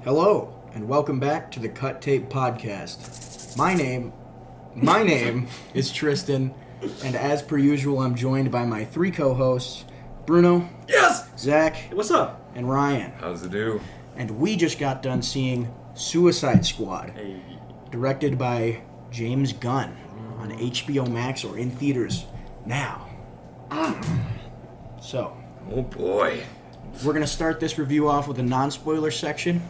Hello, and welcome back to the Cut Tape Podcast. My name is Tristan, and as per usual, I'm joined by my three co-hosts, Bruno, Yes! Zach, Hey, what's up? and Ryan. How's it do? And we just got done seeing Suicide Squad, Hey. directed by James Gunn, on HBO Max or in theaters now. So, Oh boy. we're going to start this review off with a non-spoiler section.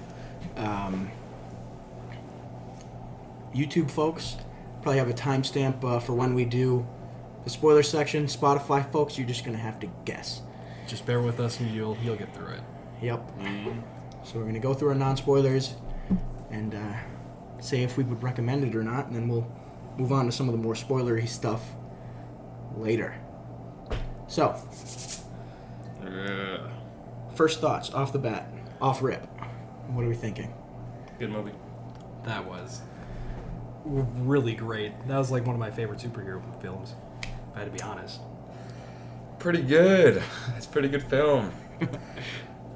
YouTube folks probably have a timestamp for when we do the spoiler section. Spotify folks, you're just going to have to guess. Just bear with us and you'll get through it. Yep. So we're going to go through our non-spoilers and say if we would recommend it or not, and then we'll move on to some of the more spoilery stuff later. So, first thoughts off the bat, off rip. What are we thinking? Good movie. That was really great. That was like one of my favorite superhero films, if I had to be honest. Pretty good. It's a pretty good film.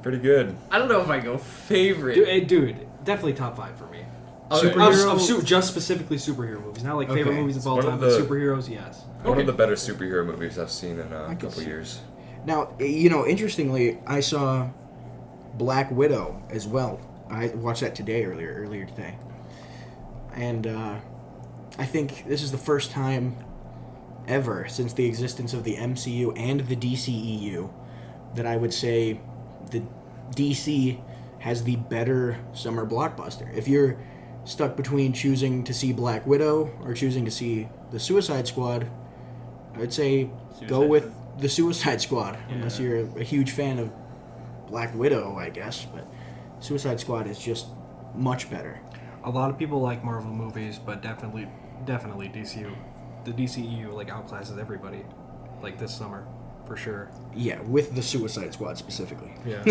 Pretty good. I don't know if I go favorite. Dude, definitely top 5 for me. Okay. Just specifically superhero movies. Not like favorite Okay. movies of all One of time, but the- superheroes, yes. One of the better superhero movies I've seen in a can couple see- years. Now, interestingly, I saw Black Widow as well. I watched that earlier today. And I think this is the first time ever since the existence of the MCU and the DCEU that I would say the DC has the better summer blockbuster. If you're stuck between choosing to see Black Widow or choosing to see the Suicide Squad, I would say go with the Suicide Squad, unless you're a huge fan of Black Widow, I guess. But Suicide Squad is just much better. A lot of people like Marvel movies, but definitely DCU. The DCEU like outclasses everybody, like this summer, for sure. Yeah, with the Suicide Squad specifically. Yeah.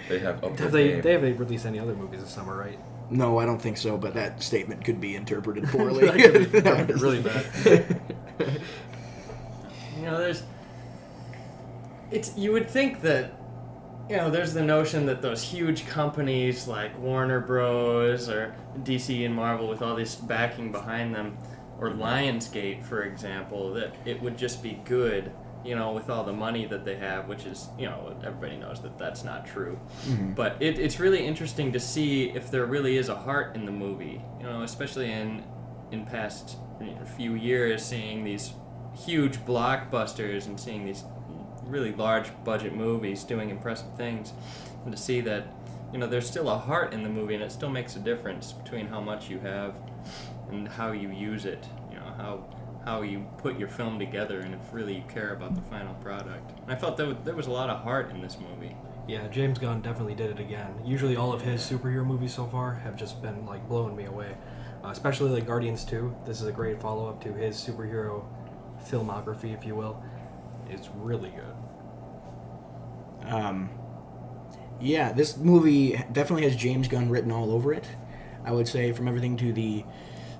They have up their They game. haven't released any other movies this summer, right? No, I don't think so, but that statement could be interpreted poorly. That could be really bad. You know, you would think that, there's the notion that those huge companies like Warner Bros. Or DC and Marvel with all this backing behind them, or Lionsgate, for example, that it would just be good, with all the money that they have, which is, everybody knows that that's not true. Mm-hmm. But it's really interesting to see if there really is a heart in the movie, especially in past few years, seeing these huge blockbusters and seeing these really large budget movies doing impressive things, and to see that there's still a heart in the movie and it still makes a difference between how much you have and how you use it, how you put your film together, and if really you care about the final product. And I felt that there was a lot of heart in this movie. Yeah, James Gunn definitely did it again. Usually all of his superhero movies so far have just been like blowing me away. Especially like Guardians 2. This is a great follow-up to his superhero filmography, if you will. It's really good. Yeah, this movie definitely has James Gunn written all over it. I would say, from everything to the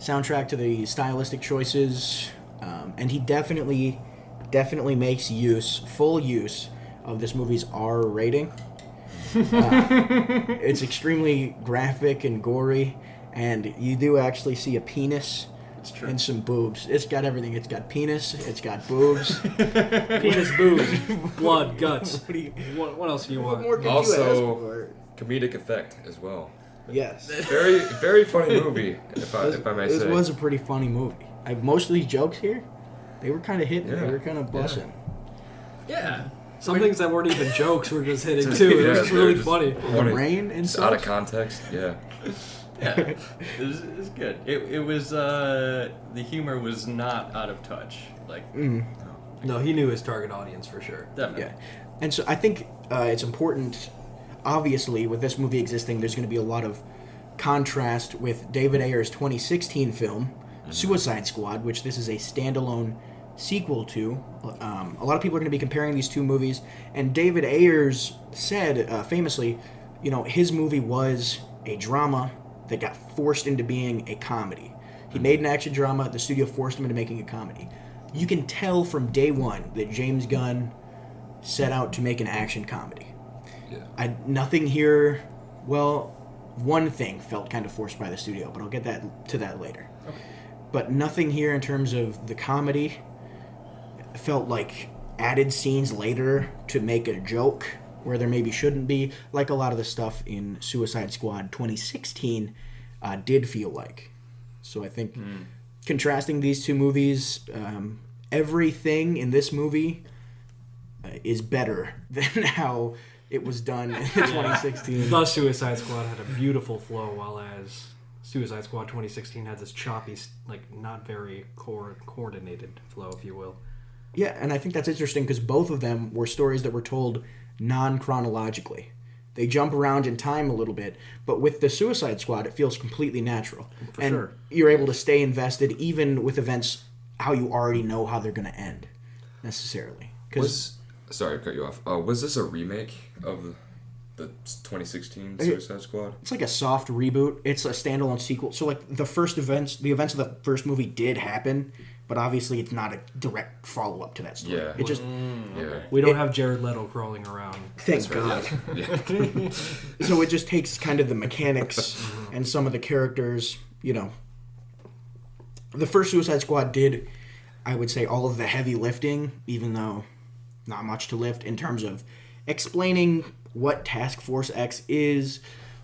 soundtrack to the stylistic choices, and he definitely makes full use of this movie's R rating. It's extremely graphic and gory, and you do actually see a penis. It's true. And some boobs. It's got everything. It's got penis. It's got boobs. Penis, boobs, blood, guts. What What else do you What want? more could you Also- ask for? Comedic effect as well. Yes. Very, very funny movie, if I may This say. was a pretty funny movie. Most of these jokes here, they were kind of hitting. Yeah. They were kind of busting. Yeah. Some things that weren't even jokes were just hitting too. It was just they're really just funny. The rain and Just stuff. out of context, yeah. Yeah, it was good. It was the humor was not out of touch. Like No, he knew his target audience for sure. definitely. Yeah. And so I think it's important, obviously, with this movie existing, there's going to be a lot of contrast with David Ayer's 2016 film, Suicide Squad, which this is a standalone sequel to. A lot of people are going to be comparing these two movies, and David Ayers said, famously, his movie was a drama that got forced into being a comedy. He made an action drama, the studio forced him into making a comedy. You can tell from day one that James Gunn set out to make an action comedy. Yeah. Nothing here, well, one thing felt kind of forced by the studio, but I'll get to that later. Okay. But nothing here in terms of the comedy felt like added scenes later to make a joke where there maybe shouldn't be, like a lot of the stuff in Suicide Squad 2016 did feel like. So I think contrasting these two movies, everything in this movie is better than how it was done in 2016. The Suicide Squad had a beautiful flow, while as Suicide Squad 2016 had this choppy, like not very coordinated flow, if you will. Yeah, and I think that's interesting because both of them were stories that were told non-chronologically. They jump around in time a little bit, but with the Suicide Squad, it feels completely natural. For and sure. You're able to stay invested even with events how you already know how they're going to end, necessarily. Sorry to cut you off. Was this a remake of the 2016 Suicide Squad? It's like a soft reboot. It's a standalone sequel. So, like, the events of the first movie did happen, but obviously it's not a direct follow-up to that story. Yeah. It just... We don't have Jared Leto crawling around. Thank God. Yeah. So it just takes kind of the mechanics and some of the characters, you know. The first Suicide Squad did, I would say, all of the heavy lifting, even though not much to lift, in terms of explaining what Task Force X is,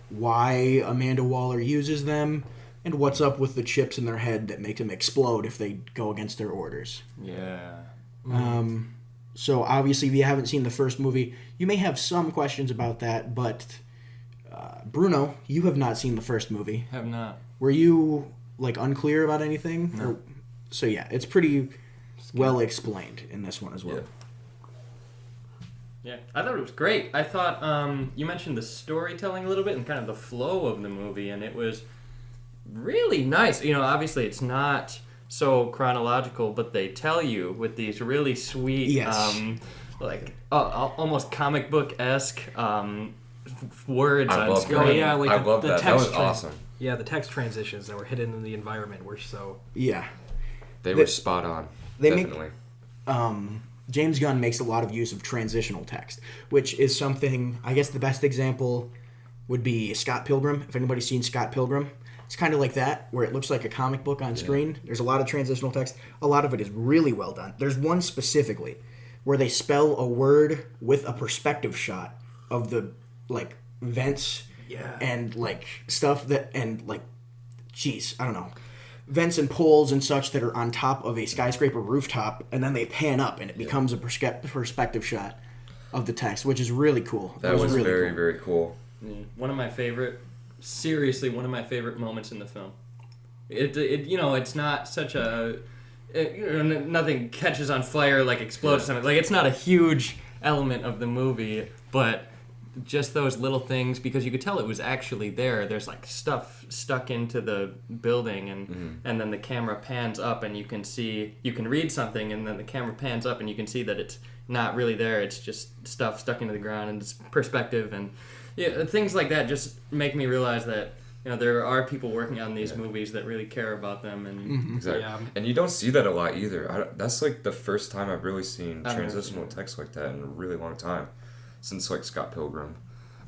why Amanda Waller uses them, and what's up with the chips in their head that make them explode if they go against their orders. Yeah. So obviously, if you haven't seen the first movie, you may have some questions about that, but Bruno, you have not seen the first movie. Have not. Were you, like, unclear about anything? No. So yeah, it's pretty well explained in this one as well. Yeah. Yeah, I thought it was great. I thought you mentioned the storytelling a little bit and kind of the flow of the movie, and it was really nice. You know, obviously it's not so chronological, but they tell you with these really sweet, Yes. Almost comic book-esque words I on love screen. that. Oh, yeah, like I the- love the that. That was text awesome. Yeah, the text transitions that were hidden in the environment were so... Yeah. They were spot on. they make- Definitely. James Gunn makes a lot of use of transitional text, which is something, I guess the best example would be Scott Pilgrim. If anybody's seen Scott Pilgrim, it's kind of like that, where it looks like a comic book on screen. There's a lot of transitional text. A lot of it is really well done. There's one specifically where they spell a word with a perspective shot of the, like, vents and, like, stuff that, and, like, geez, I don't know. Vents and poles and such that are on top of a skyscraper rooftop, and then they pan up, and it becomes a perspective shot of the text, which is really cool. That was really very, cool. very cool. Yeah. One of my favorite moments in the film. It you know, it's not such a... nothing catches on fire, like explodes or something. Like, it's not a huge element of the movie, but just those little things, because you could tell it was actually there. There's like stuff stuck into the building, and then the camera pans up and you can read something, and then the camera pans up and you can see that it's not really there. It's just stuff stuck into the ground, and it's perspective, and things like that just make me realize that, you know, there are people working on these movies that really care about them, and Exactly. Yeah. And you don't see that a lot either. That's like the first time I've really seen I've never transitional seen text like that in a really long time, since like Scott Pilgrim.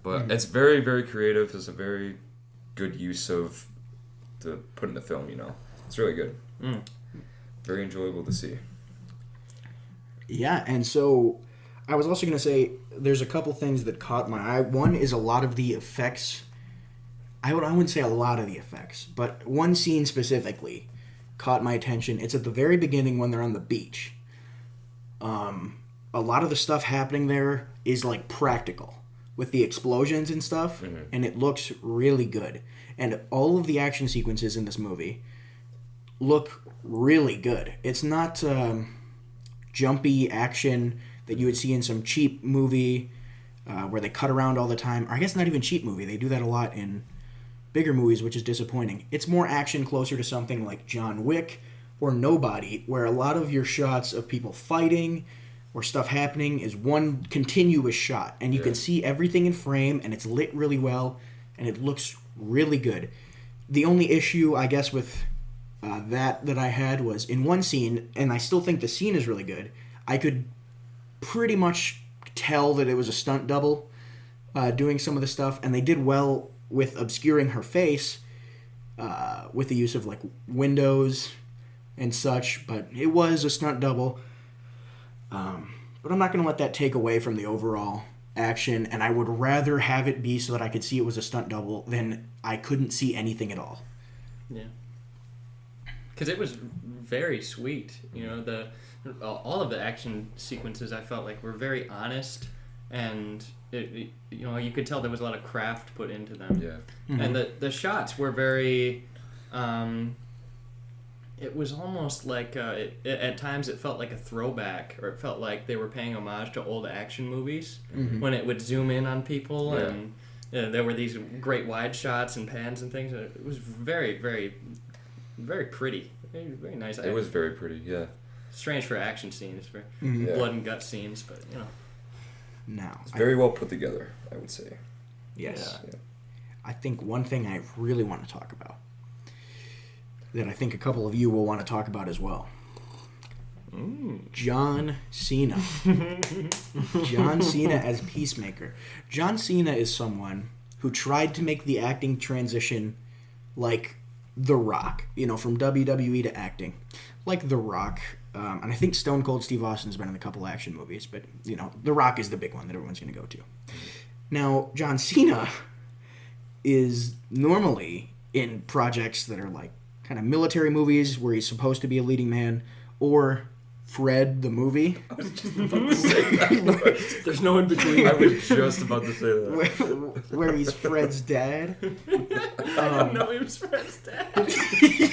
But it's very, very creative. It's a very good use of the put in the film. You know, it's really good. Very enjoyable to see. Yeah, and so I was also going to say there's a couple things that caught my eye. One is a lot of the effects. I wouldn't say a lot of the effects, but one scene specifically caught my attention. It's at the very beginning when they're on the beach. A lot of the stuff happening there is like practical with the explosions and stuff, and it looks really good. And all of the action sequences in this movie look really good. It's not jumpy action that you would see in some cheap movie where they cut around all the time. Or I guess not even cheap movie. They do that a lot in bigger movies, which is disappointing. It's more action closer to something like John Wick or Nobody, where a lot of your shots of people fighting or stuff happening is one continuous shot, and you can see everything in frame, and it's lit really well, and it looks really good. The only issue, I guess, with that I had was in one scene, and I still think the scene is really good, I could pretty much tell that it was a stunt double doing some of the stuff, and they did well with obscuring her face, with the use of like windows and such. But it was a stunt double. But I'm not going to let that take away from the overall action, and I would rather have it be so that I could see it was a stunt double than I couldn't see anything at all. Yeah. Because it was very sweet. You know, all of the action sequences I felt like were very honest, and you know, you could tell there was a lot of craft put into them. Yeah. And the shots were very. It was almost like at times it felt like a throwback, or it felt like they were paying homage to old action movies when it would zoom in on people, and there were these great wide shots and pans and things. It was very, very, very pretty, very, very nice. It was very pretty, yeah. Strange for action scenes, for blood and gut scenes, but you know. Now, it's very well put together, I would say. Yes. Yeah. I think one thing I really want to talk about, that I think a couple of you will want to talk about as well. John Cena. John Cena as Peacemaker. John Cena is someone who tried to make the acting transition like The Rock, you know, from WWE to acting, like The Rock. And I think Stone Cold Steve Austin's been in a couple action movies, but, you know, The Rock is the big one that everyone's going to go to. Now, John Cena is normally in projects that are like kind of military movies where he's supposed to be a leading man, or Fred the movie. I was just about to say that. There's no in between. I was just about to say that. where he's Fred's dad. I don't know he was Fred's dad. You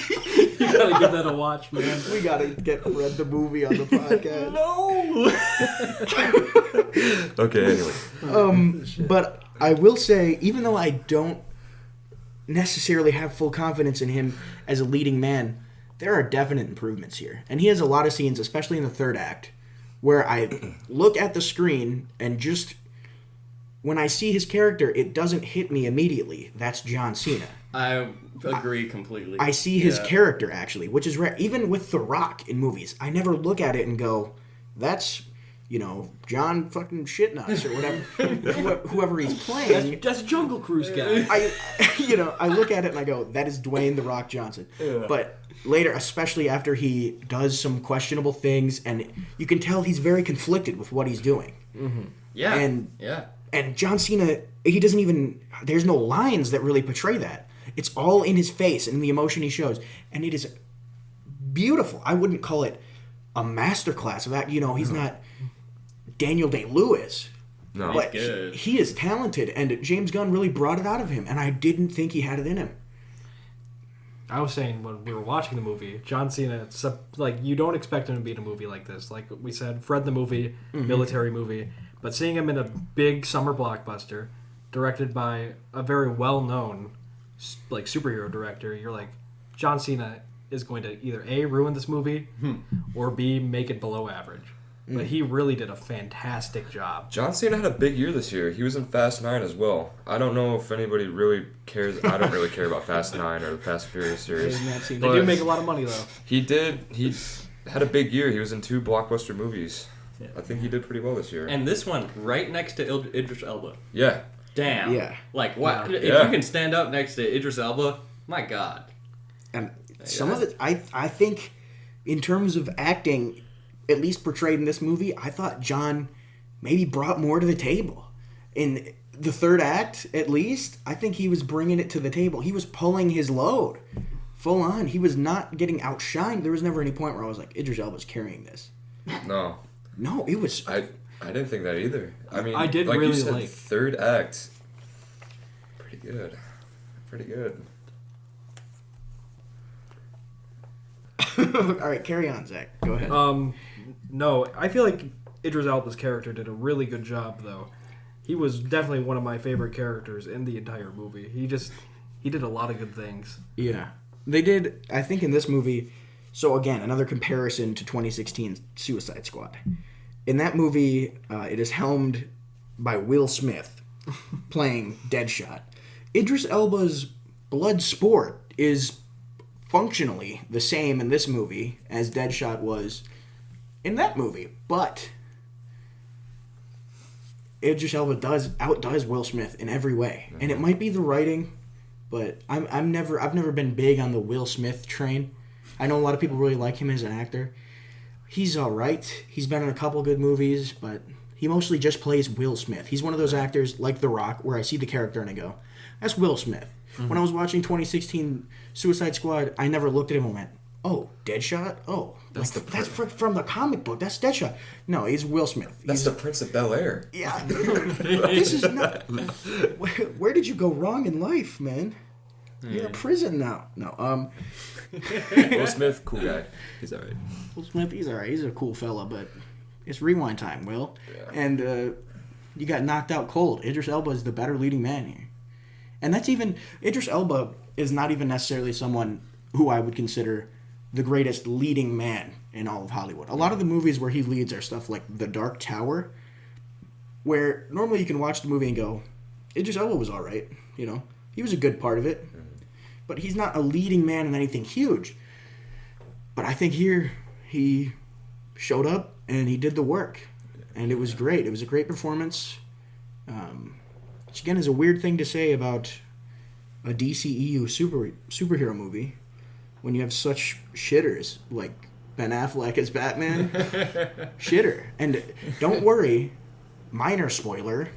gotta give that a watch, man. We gotta get Fred the movie on the podcast. No. Okay, anyway. But I will say, even though I don't necessarily have full confidence in him as a leading man, there are definite improvements here. And he has a lot of scenes, especially in the third act, where I look at the screen and just, when I see his character, it doesn't hit me immediately. That's John Cena. I agree completely. I see his character, actually, which is rare. Even with The Rock in movies, I never look at it and go, that's, you know, John fucking Shitnuts or whatever, whoever he's playing. That's Jungle Cruise guy. I look at it and I go, that is Dwayne The Rock Johnson. Yeah. But later, especially after he does some questionable things, and you can tell he's very conflicted with what he's doing. Mm-hmm. Yeah. And John Cena, he doesn't even, there's no lines that really portray that. It's all in his face and in the emotion he shows. And it is beautiful. I wouldn't call it a masterclass of that. You know, he's not Daniel Day-Lewis. No. But He's good. he is talented, and James Gunn really brought it out of him, and I didn't think he had it in him. I was saying when we were watching the movie, John Cena, like, you don't expect him to be in a movie like this. Like we said, Fred the movie, military movie, but seeing him in a big summer blockbuster, directed by a very well-known, like, superhero director, you're like, John Cena is going to either A, ruin this movie, or B, make it below average. But he really did a fantastic job. John Cena had a big year this year. He was in Fast 9 as well. I don't know if anybody really cares. I don't really care about Fast 9 or the Fast and Furious series. They do make a lot of money, though. He did. He had a big year. He was in 2 blockbuster movies. Yeah. I think he did pretty well this year. And this one, right next to Idris Elba. Yeah. Damn. Yeah. Like, what? Yeah. If you can stand up next to Idris Elba, my God. And some of it, I think, in terms of acting, at least portrayed in this movie, I thought John maybe brought more to the table. In the third act, at least, I think he was bringing it to the table. He was pulling his load full on. He was not getting outshined. There was never any point where I was like, Idris Elba's carrying this. No. No, it was... I didn't think that either. I mean, I did like really you said, like... third act, pretty good. Pretty good. All right, carry on, Zach. Go ahead. No, I feel like Idris Elba's character did a really good job, though. He was definitely one of my favorite characters in the entire movie. He did a lot of good things. Yeah. They did, I think, in this movie... So, again, another comparison to 2016's Suicide Squad. In that movie, it is helmed by Will Smith, playing Deadshot. Idris Elba's blood sport is functionally the same in this movie as Deadshot was in that movie, but Idris Elba outdoes Will Smith in every way, and it might be the writing, but I've never been big on the Will Smith train. I know a lot of people really like him as an actor. He's all right. He's been in a couple good movies, but he mostly just plays Will Smith. He's one of those actors like The Rock, where I see the character and I go, "That's Will Smith." When I was watching 2016 Suicide Squad, I never looked at him and went, "Oh, Deadshot? Oh, that's from the comic book. That's Deadshot." No, he's Will Smith. That's the Prince of Bel-Air. Yeah. This is not... Where did you go wrong in life, man? You're in prison now. No, Will Smith, cool guy. He's alright. Will Smith, he's alright. He's a cool fella, but it's rewind time, Will. Yeah. And you got knocked out cold. Idris Elba is the better leading man here. And that's even... Idris Elba is not even necessarily someone who I would consider the greatest leading man in all of Hollywood. A lot of the movies where he leads are stuff like The Dark Tower, where normally you can watch the movie and go, Idris Elba was alright, you know. He was a good part of it. But he's not a leading man in anything huge. But I think here he showed up and he did the work. And it was great. It was a great performance. Which again is a weird thing to say about a DCEU superhero movie when you have such shitters like Ben Affleck as Batman. Shitter. And don't worry, minor spoiler,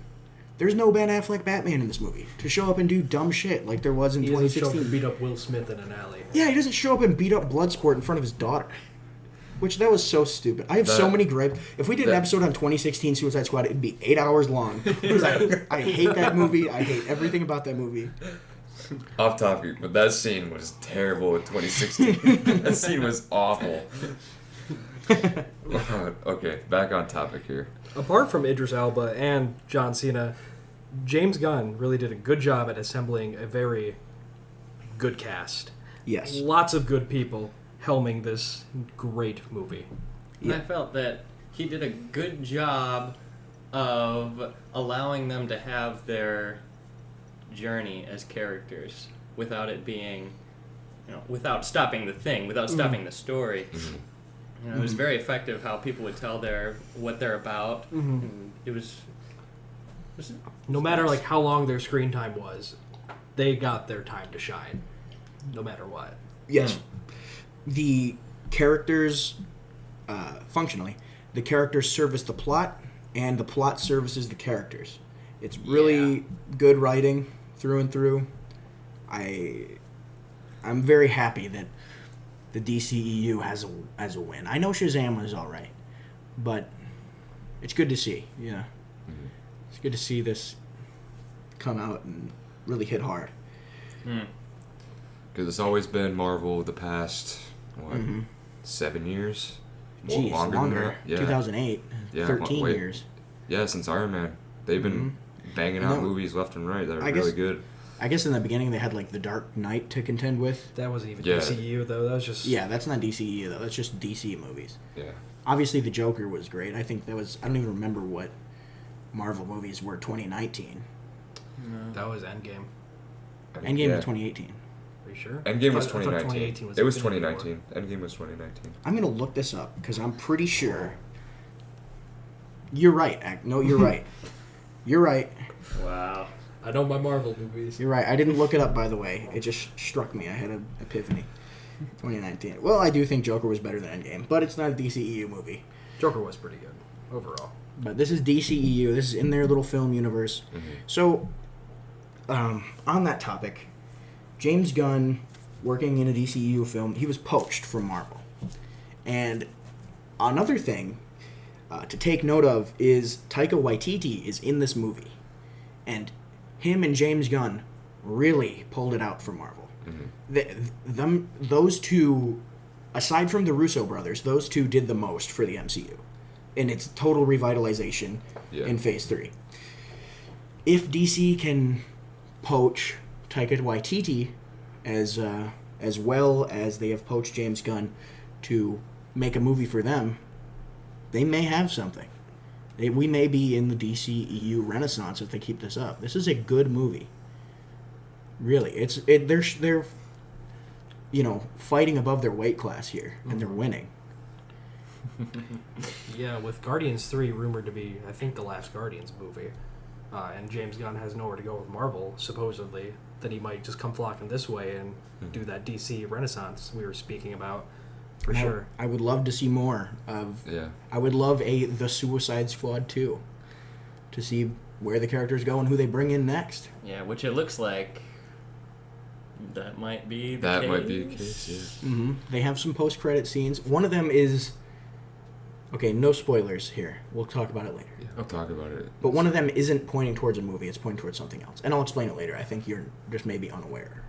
there's no Ben Affleck Batman in this movie to show up and do dumb shit like there was in 2016. He doesn't show up and beat up Will Smith in an alley. Yeah, he doesn't show up and beat up Bloodsport in front of his daughter. Which, that was so stupid. I have so many gripes. If we did an episode on 2016 Suicide Squad, it'd be 8 hours long. Because I hate that movie. I hate everything about that movie. Off topic, but that scene was terrible in 2016. That scene was awful. Okay, back on topic here. Apart from Idris Elba and John Cena, James Gunn really did a good job at assembling a very good cast. Yes. Lots of good people helming this great movie. And I felt that he did a good job of allowing them to have their journey as characters without it being, without stopping the thing, without stopping the story. It was very effective how people would tell what they're about. And it was no matter like how long their screen time was, they got their time to shine, no matter what. Yes. The characters, functionally, the characters service the plot, and the plot services the characters. It's really good writing through and through. I'm very happy that the DCEU has a win. I know Shazam was all right, but it's good to see. Yeah, it's good to see this come out and really hit hard. Because it's always been Marvel the past 7 years. Jeez, longer. Than that. Yeah. 2008. Yeah, 13 years. Yeah, since Iron Man, they've been banging out movies left and right that are really good. I guess in the beginning they had like The Dark Knight to contend with. That wasn't even DCEU though. That was just that's not DCEU though. That's just DC movies. Yeah. Obviously, The Joker was great. I think that was. I don't even remember what Marvel movies were 2019. No. That was Endgame. Endgame was 2018. Are you sure? Endgame was 2019. It was 2019. Endgame was 2019. I'm gonna look this up because I'm pretty sure. You're right. No, you're right. You're right. Wow. I know my Marvel movies. You're right. I didn't look it up, by the way. It just struck me. I had an epiphany. 2019. Well, I do think Joker was better than Endgame, but it's not a DCEU movie. Joker was pretty good overall. But this is DCEU. This is in their little film universe. So, on that topic, James Gunn, working in a DCEU film, he was poached from Marvel. And another thing to take note of is Taika Waititi is in this movie. And him and James Gunn really pulled it out for Marvel. Those two, aside from the Russo brothers, those two did the most for the MCU in its total revitalization in Phase 3. If DC can poach Taika Waititi as well as they have poached James Gunn to make a movie for them, they may have something. We may be in the DCEU renaissance if they keep this up. This is a good movie. Really, they're fighting above their weight class here, and they're winning. Yeah, with Guardians 3 rumored to be, I think, the last Guardians movie, and James Gunn has nowhere to go with Marvel, supposedly, that he might just come flocking this way and do that DC Renaissance we were speaking about, for sure. I would love to see more of... Yeah. I would love The Suicide Squad 2, to see where the characters go and who they bring in next. Yeah, which it looks like that might be the case. That might be the case, yeah. Mm-hmm. They have some post-credit scenes. One of them is... Okay, no spoilers here. We'll talk about it later. Yeah, I'll talk about it. But one of them isn't pointing towards a movie. It's pointing towards something else. And I'll explain it later. I think you're just maybe unaware.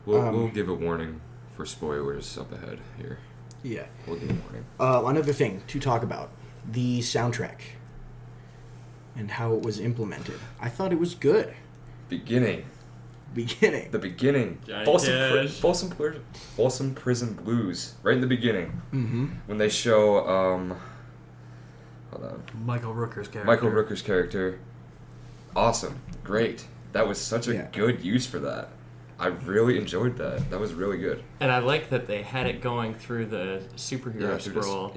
We'll give a warning for spoilers up ahead here. Yeah. We'll give a warning. Another thing to talk about. The soundtrack. And how it was implemented. I thought it was good. Beginning. The beginning. Johnny Folsom Prison Blues. Right in the beginning. Mm-hmm. When they show, hold on. Michael Rooker's character. Michael Rooker's character. Awesome. Great. That was such a good use for that. I really enjoyed that. That was really good. And I like that they had it going through the superhero scroll.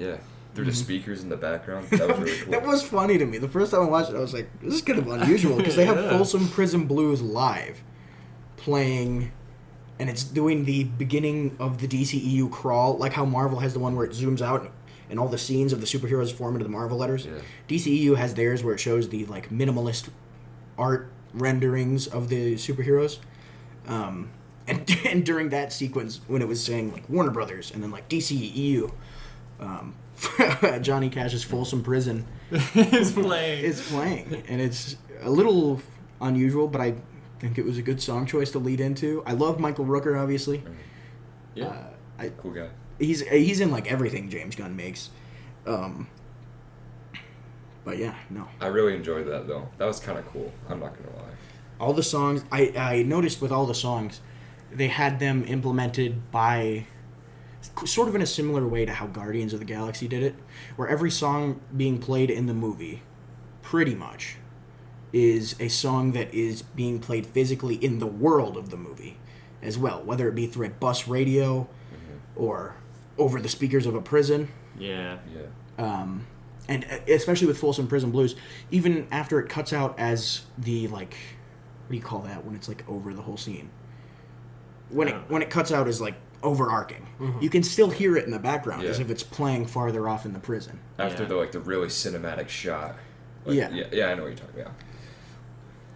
Through the speakers in the background. That was really cool. That was funny to me. The first time I watched it, I was like, this is kind of unusual. Because they have Folsom Prison Blues live playing, and it's doing the beginning of the DCEU crawl, like how Marvel has the one where it zooms out and all the scenes of the superheroes form into the Marvel letters. Yeah. DCEU has theirs where it shows the like minimalist art renderings of the superheroes. And during that sequence, when it was saying like Warner Brothers and then like DCEU, Johnny Cash's Folsom Prison is playing. And it's a little unusual, but I think it was a good song choice to lead into. I love Michael Rooker, obviously. Yeah, cool guy. He's in like everything James Gunn makes. But yeah, no. I really enjoyed that though. That was kind of cool. I'm not gonna lie. All the songs, I noticed with all the songs, they had them implemented by sort of in a similar way to how Guardians of the Galaxy did it, where every song being played in the movie, pretty much, is a song that is being played physically in the world of the movie as well, whether it be through a bus radio or over the speakers of a prison. Yeah. And especially with Folsom Prison Blues, even after it cuts out as the, like, what do you call that when it's, like, over the whole scene? When it cuts out as, like, overarching. You can still hear it in the background as if it's playing farther off in the prison. After the really cinematic shot. Like, yeah, I know what you're talking about.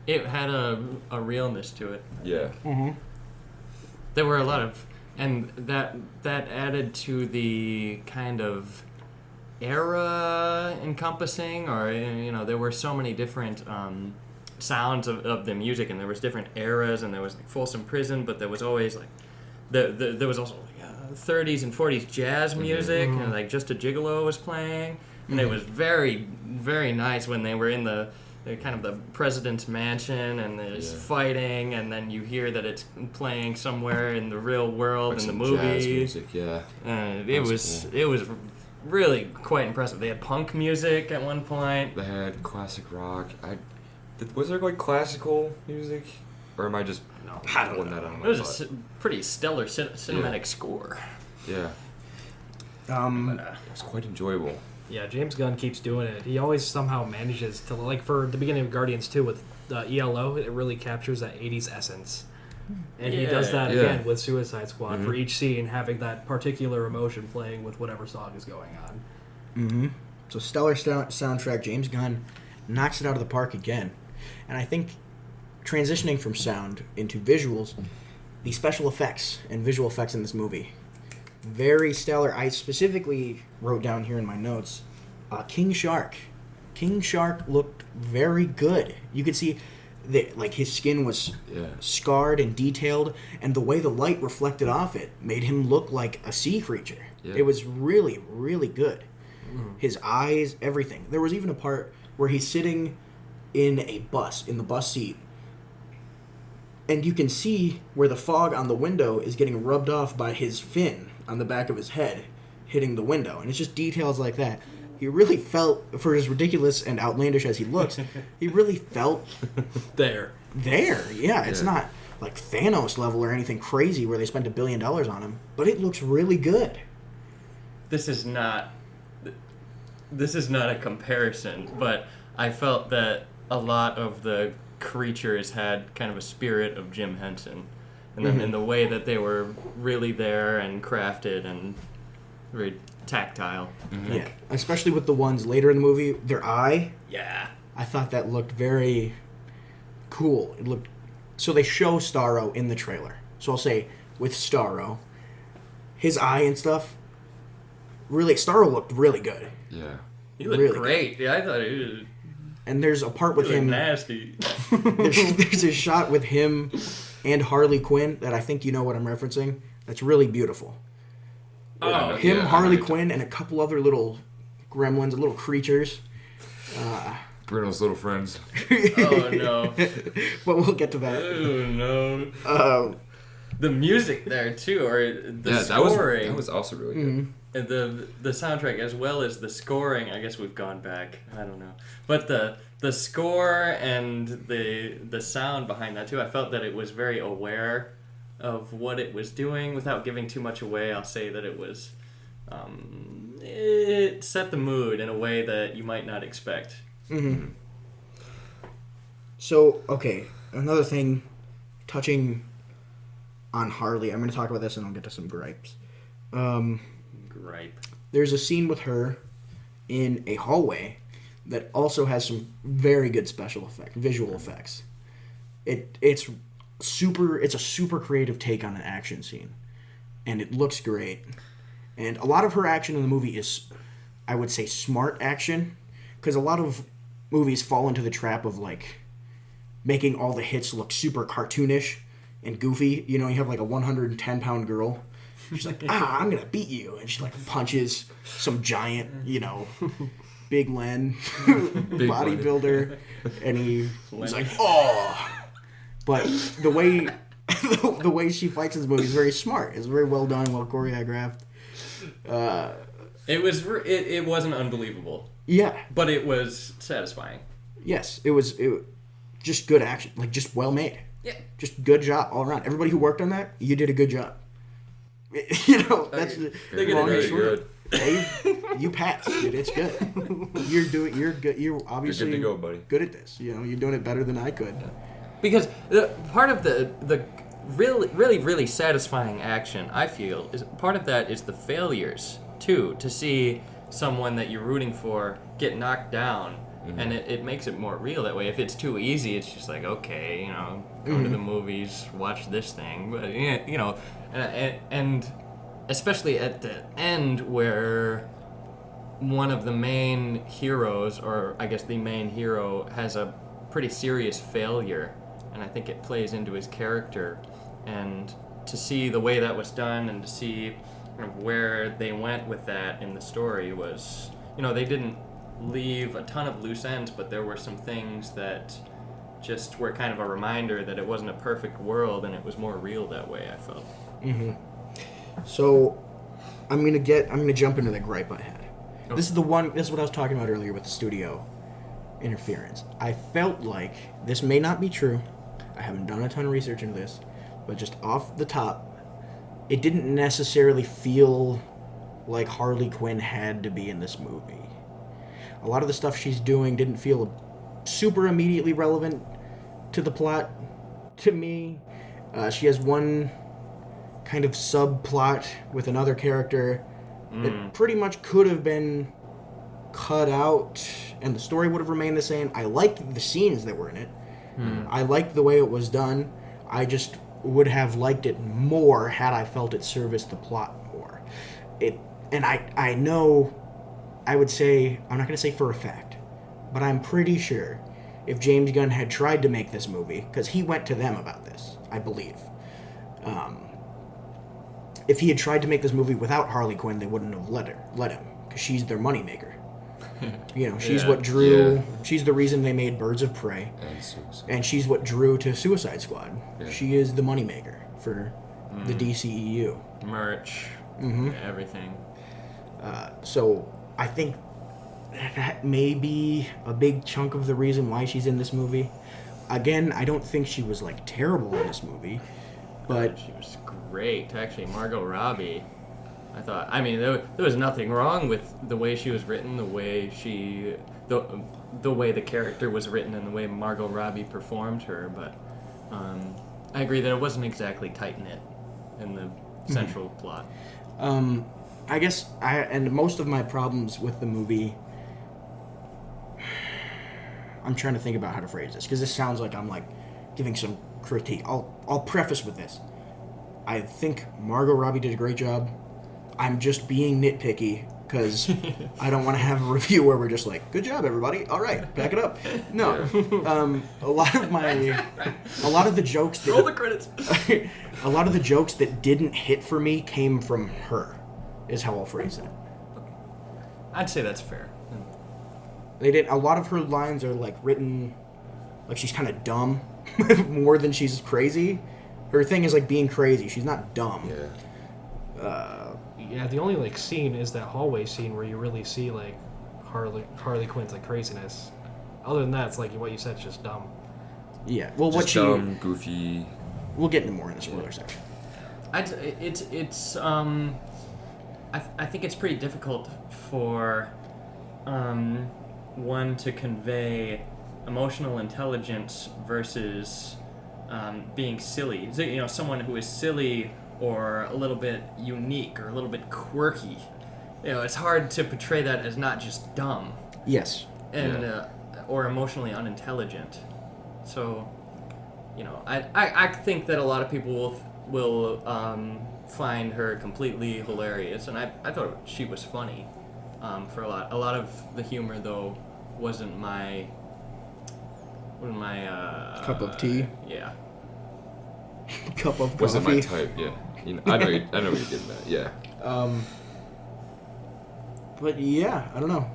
It had a realness to it. Yeah. Mm-hmm. There were a lot of... And that added to the kind of era encompassing, or, you know, there were so many different sounds of the music, and there was different eras, and there was like Folsom Prison, but there was always like... There was also like 30s and 40s jazz music, and like Just a Gigolo was playing, and it was very, very nice when they were in the kind of the president's mansion, and there's fighting, and then you hear that it's playing somewhere in the real world, like in the movie. Jazz music, yeah. It was really quite impressive. They had punk music at one point. They had classic rock. Was there like classical music, or am I just pulling that out of my butt? It was a pretty stellar cinematic score. Yeah. It was quite enjoyable. Yeah, James Gunn keeps doing it. He always somehow manages to, like, for the beginning of Guardians 2 with ELO, it really captures that 80s essence. And he does that again with Suicide Squad, for each scene having that particular emotion playing with whatever song is going on. Mm-hmm. So stellar soundtrack. James Gunn knocks it out of the park again. And I think transitioning from sound into visuals, the special effects and visual effects in this movie, very stellar. I specifically wrote down here in my notes, King Shark. King Shark looked very good. You could see that, like, his skin was scarred and detailed, and the way the light reflected off it made him look like a sea creature. Yeah. It was really, really good. His eyes, everything. There was even a part where he's sitting in the bus seat, and you can see where the fog on the window is getting rubbed off by his fin on the back of his head hitting the window. And it's just details like that. He really felt, for as ridiculous and outlandish as he looks, he really felt there. Yeah, it's not like Thanos level or anything crazy where they spent $1 billion on him, but it looks really good. this is not a comparison, but I felt that a lot of the creatures had kind of a spirit of Jim Henson, and then in the way that they were really there and crafted and very tactile. Yeah, especially with the ones later in the movie, their eye. Yeah. I thought that looked very cool. It looked so they show Starro in the trailer. So I'll say with Starro, his eye and stuff. Really, Starro looked really good. Yeah. He looked Really great. Yeah, I thought he was And there's a part with him. nasty. There's a shot with him and Harley Quinn that I think you know what I'm referencing. That's really beautiful. Oh, Him, yeah, Harley I know. Quinn, and a couple other little gremlins, little creatures. Bruno's little friends. Oh no. But we'll get to that. Oh no. The music there too, or the scoring. That was also really good. And the soundtrack as well as the scoring. I guess we've gone back. I don't know, but the score and the sound behind that too. I felt that it was very aware of what it was doing without giving too much away. I'll say that it was. It set the mood in a way that you might not expect. Mm-hmm. So, okay, another thing, touching on Harley. I'm going to talk about this and I'll get to some gripes. Gripe. There's a scene with her in a hallway that also has some very good visual effects. It's a super creative take on an action scene, and it looks great. And a lot of her action in the movie is, I would say, smart action, because a lot of movies fall into the trap of like making all the hits look super cartoonish and goofy. You know, you have like a 110-pound girl. She's like, I'm gonna beat you, and she like punches some giant, Big Len bodybuilder, and he's like, oh. But the way she fights in this movie is very smart. It's very well done, well choreographed. It wasn't unbelievable. Yeah. But it was satisfying. Yes, it was just good action, like just well made. Yeah. Just good job all around. Everybody who worked on that, you did a good job. That's They're long and very short. Hey, you passed, dude. It's good. You're good. You're obviously You're good to go, buddy. good at this. You're doing it better than I could. Because part of the really, really, really satisfying action, I feel, is part of that is the failures, too. To see someone that you're rooting for get knocked down, and it makes it more real that way. If it's too easy, it's just like, okay, go to the movies, watch this thing. But, and especially at the end where one of the main heroes, or I guess the main hero, has a pretty serious failure, and I think it plays into his character. And to see the way that was done and to see kind of where they went with that in the story was, they didn't leave a ton of loose ends, but there were some things that just were kind of a reminder that it wasn't a perfect world and it was more real that way, I felt. Mm-hmm. So I'm gonna jump into the gripe I had. Okay. This is what I was talking about earlier with the studio interference. I felt like this may not be true. I haven't done a ton of research into this, but just off the top, it didn't necessarily feel like Harley Quinn had to be in this movie. A lot of the stuff she's doing didn't feel super immediately relevant to the plot to me. She has one kind of subplot with another character that pretty much could have been cut out and the story would have remained the same. I liked the scenes that were in it. I liked the way it was done. I just would have liked it more had I felt it serviced the plot more. I know, I would say, I'm not going to say for a fact, but I'm pretty sure if James Gunn had tried to make this movie, because he went to them about this, I believe. If he had tried to make this movie without Harley Quinn, they wouldn't have let him, because she's their moneymaker. She's what drew. Yeah. She's the reason they made Birds of Prey, and she's what drew to Suicide Squad. Yeah. She is the moneymaker for the DCEU. Merch, everything. So I think that may be a big chunk of the reason why she's in this movie. Again, I don't think she was like terrible in this movie, but she was great. Actually, Margot Robbie. I thought, I mean, there was nothing wrong with the way she was written, the way the character was written, and the way Margot Robbie performed her. But I agree that it wasn't exactly tight knit in the central plot. I guess and most of my problems with the movie. I'm trying to think about how to phrase this because this sounds like I'm like giving some critique. I'll preface with this. I think Margot Robbie did a great job. I'm just being nitpicky because I don't want to have a review where we're just like, good job, everybody. All right, back it up. No. A lot of the jokes that... Roll the credits. A lot of the jokes that didn't hit for me came from her, is how I'll phrase it. I'd say that's fair. They did. A lot of her lines are like written like she's kind of dumb more than she's crazy. Her thing is like being crazy. She's not dumb. Yeah, the only like scene is that hallway scene where you really see like Harley Quinn's like craziness. Other than that, it's like what you said, it's just dumb. Yeah. Well, just dumb, goofy. We'll get into more in the spoiler section. I think it's pretty difficult for one to convey emotional intelligence versus being silly. You know, someone who is silly or a little bit unique or a little bit quirky. You know, it's hard to portray that as not just dumb. Yes. And or emotionally unintelligent. So, you know, I think that a lot of people will find her completely hilarious, and I thought she was funny. For a lot of the humor though wasn't my cup of tea. Yeah. Cup of coffee. Wasn't my type. Yeah. You know, I know what you're getting at. Yeah. But yeah, I don't know.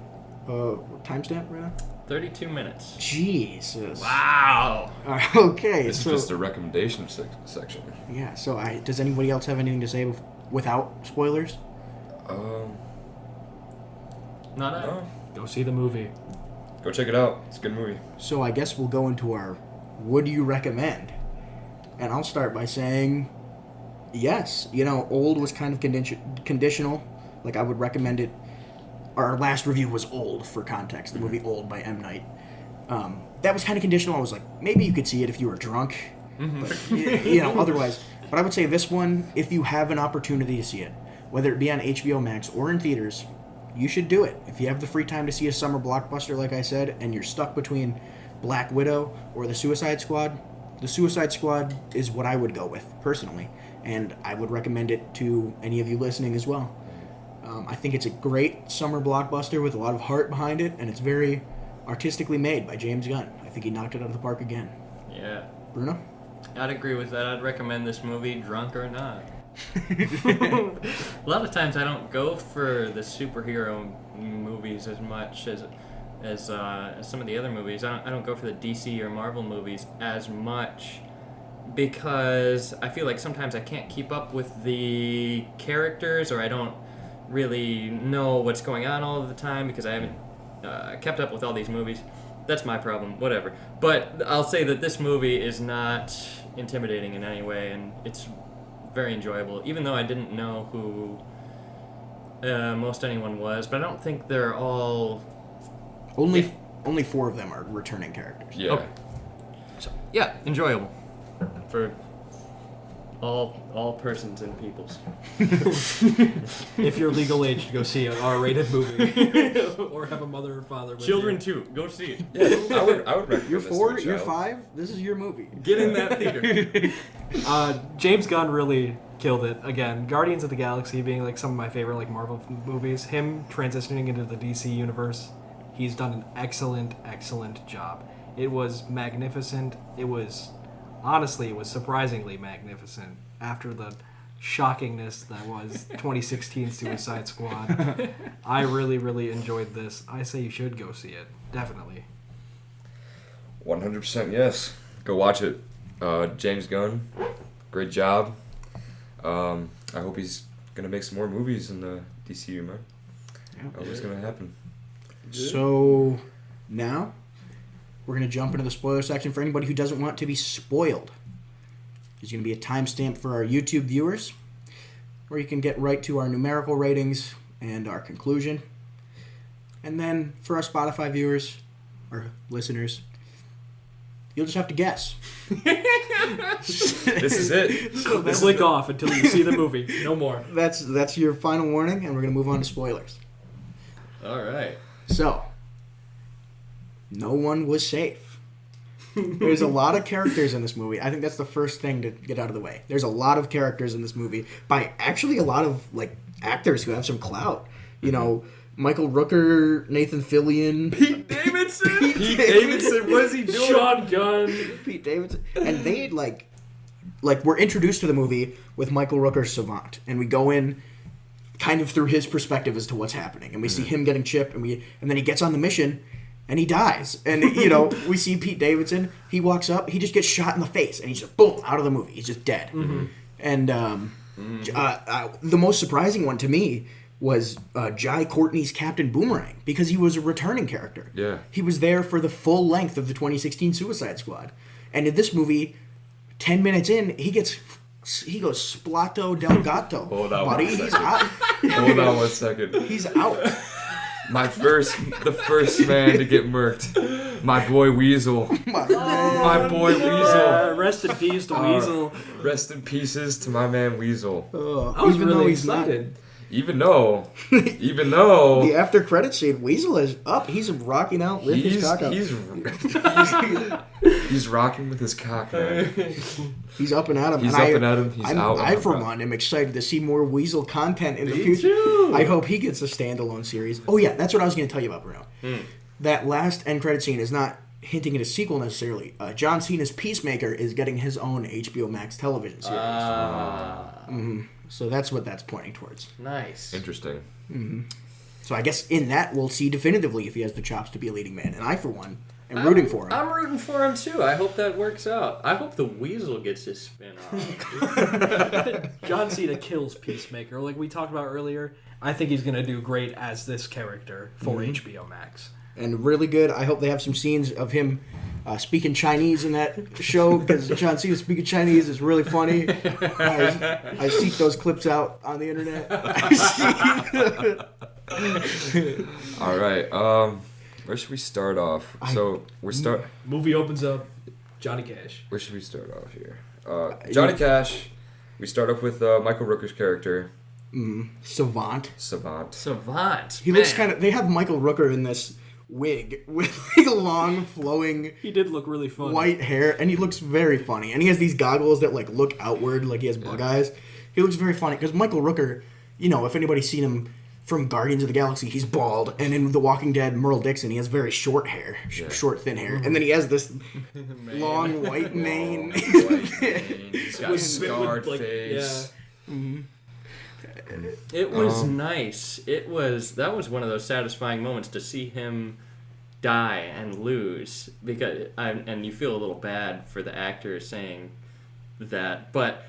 Timestamp right now? 32 minutes. Jesus. Wow. Okay. This is just the recommendation section. Yeah. So, does anybody else have anything to say without spoilers? Not I. No. Go see the movie. Go check it out. It's a good movie. So I guess we'll go into our would you recommend? And I'll start by saying yes. You know, Old was kind of conditional. Like, I would recommend it. Our last review was Old, for context. The movie Old by M. Night. That was kind of conditional. I was like, maybe you could see it if you were drunk. But, you know, otherwise. But I would say this one, if you have an opportunity to see it, whether it be on HBO Max or in theaters, you should do it. If you have the free time to see a summer blockbuster, like I said, and you're stuck between Black Widow or The Suicide Squad is what I would go with, personally. And I would recommend it to any of you listening as well. I think it's a great summer blockbuster with a lot of heart behind it, and it's very artistically made by James Gunn. I think he knocked it out of the park again. Yeah. Bruno? I'd agree with that. I'd recommend this movie, drunk or not. A lot of times I don't go for the superhero movies as much as some of the other movies. I don't go for the DC or Marvel movies as much because I feel like sometimes I can't keep up with the characters, or I don't really know what's going on all of the time because I haven't kept up with all these movies. That's my problem, whatever. But I'll say that this movie is not intimidating in any way, and it's very enjoyable, even though I didn't know who most anyone was. But I don't think they're all... Only 4 of them are returning characters. Yeah. Okay. So, yeah, enjoyable for all persons and peoples. If you're legal age to go see an R-rated movie, or have a mother or father with Children you. too, go see it. Yeah, I would recommend You're this 4, to a you're child. 5, this is your movie. Get in that theater. James Gunn really killed it. Again, Guardians of the Galaxy being like some of my favorite like Marvel movies. Him transitioning into the DC universe, he's done an excellent job. It was magnificent. It was surprisingly magnificent after the shockingness that was 2016's Suicide Squad. I really enjoyed this. I say you should go see it. Definitely. 100% yes. Go watch it. James Gunn, great job. I hope he's going to make some more movies in the DCEU, man. I hope it's going to happen. So, now, we're going to jump into the spoiler section for anybody who doesn't want to be spoiled. There's going to be a timestamp for our YouTube viewers. where you can get right to our numerical ratings and our conclusion. And then for our Spotify viewers, or listeners, you'll just have to guess. This is it. So Click off until you see the movie. No more. that's your final warning, and we're going to move on to spoilers. All right. So, no one was safe. There's a lot of characters in this movie. I think that's the first thing to get out of the way. There's a lot of characters in this movie by actually a lot of like actors who have some clout. You know, Michael Rooker, Nathan Fillion, Pete Davidson. Pete Davidson, what is he doing? Sean Gunn. Pete Davidson, and they like we're introduced to the movie with Michael Rooker's Savant, and we go in kind of through his perspective as to what's happening, and we see him getting chipped, and then he gets on the mission. And he dies. And, you know, we see Pete Davidson. He walks up. He just gets shot in the face. And he's just, boom, out of the movie. He's just dead. Mm-hmm. And the most surprising one to me was Jai Courtney's Captain Boomerang. Because he was a returning character. Yeah. He was there for the full length of the 2016 Suicide Squad. And in this movie, 10 minutes in, he goes Splato del Gato. Hold on buddy. one second. He's out. Hold on 1 second. He's out. The first man to get murked. My boy Weasel. My boy Weasel. Rest in peace to Weasel. Rest in pieces to my man Weasel. I was Even though really he's not. excited. Even though The after credit scene, Weasel is up. He's rocking out, lifting his cock out. He's rocking with his cock, man. He's up and at him. He's and up and at him. He's out. I, for one, am excited to see more Weasel content in the Me future. too. I hope he gets a standalone series. Oh yeah, that's what I was going to tell you about, Bruno. That last end credit scene is not hinting at a sequel necessarily. John Cena's Peacemaker is getting his own HBO Max television series. So that's what that's pointing towards. Nice. Interesting. So I guess in that we'll see definitively if he has the chops to be a leading man. And I, for one, am rooting for him. I'm rooting for him too. I hope that works out. I hope the Weasel gets his spin-off. John Cena kills Peacemaker. Like we talked about earlier, I think he's going to do great as this character for HBO Max. And really good. I hope they have some scenes of him speaking Chinese in that show, because John Cena speaking Chinese is really funny. I seek those clips out on the internet. All right. Where should we start off? Movie opens up. Johnny Cash. Where should we start off here? Johnny Cash. We start off with Michael Rooker's character. Savant. Savant. He looks kind of. They have Michael Rooker in this wig with like long flowing He did look really funny. white hair, and he looks very funny, and he has these goggles that like look outward like he has bug eyes. He looks very funny because Michael Rooker, you know, if anybody's seen him from Guardians of the Galaxy, he's bald, and in The Walking Dead, Merle Dixon, he has very short hair, short thin hair, and then he has this long white mane. He's got a scarred face. It was nice. That was one of those satisfying moments to see him die and lose, and you feel a little bad for the actor saying that, but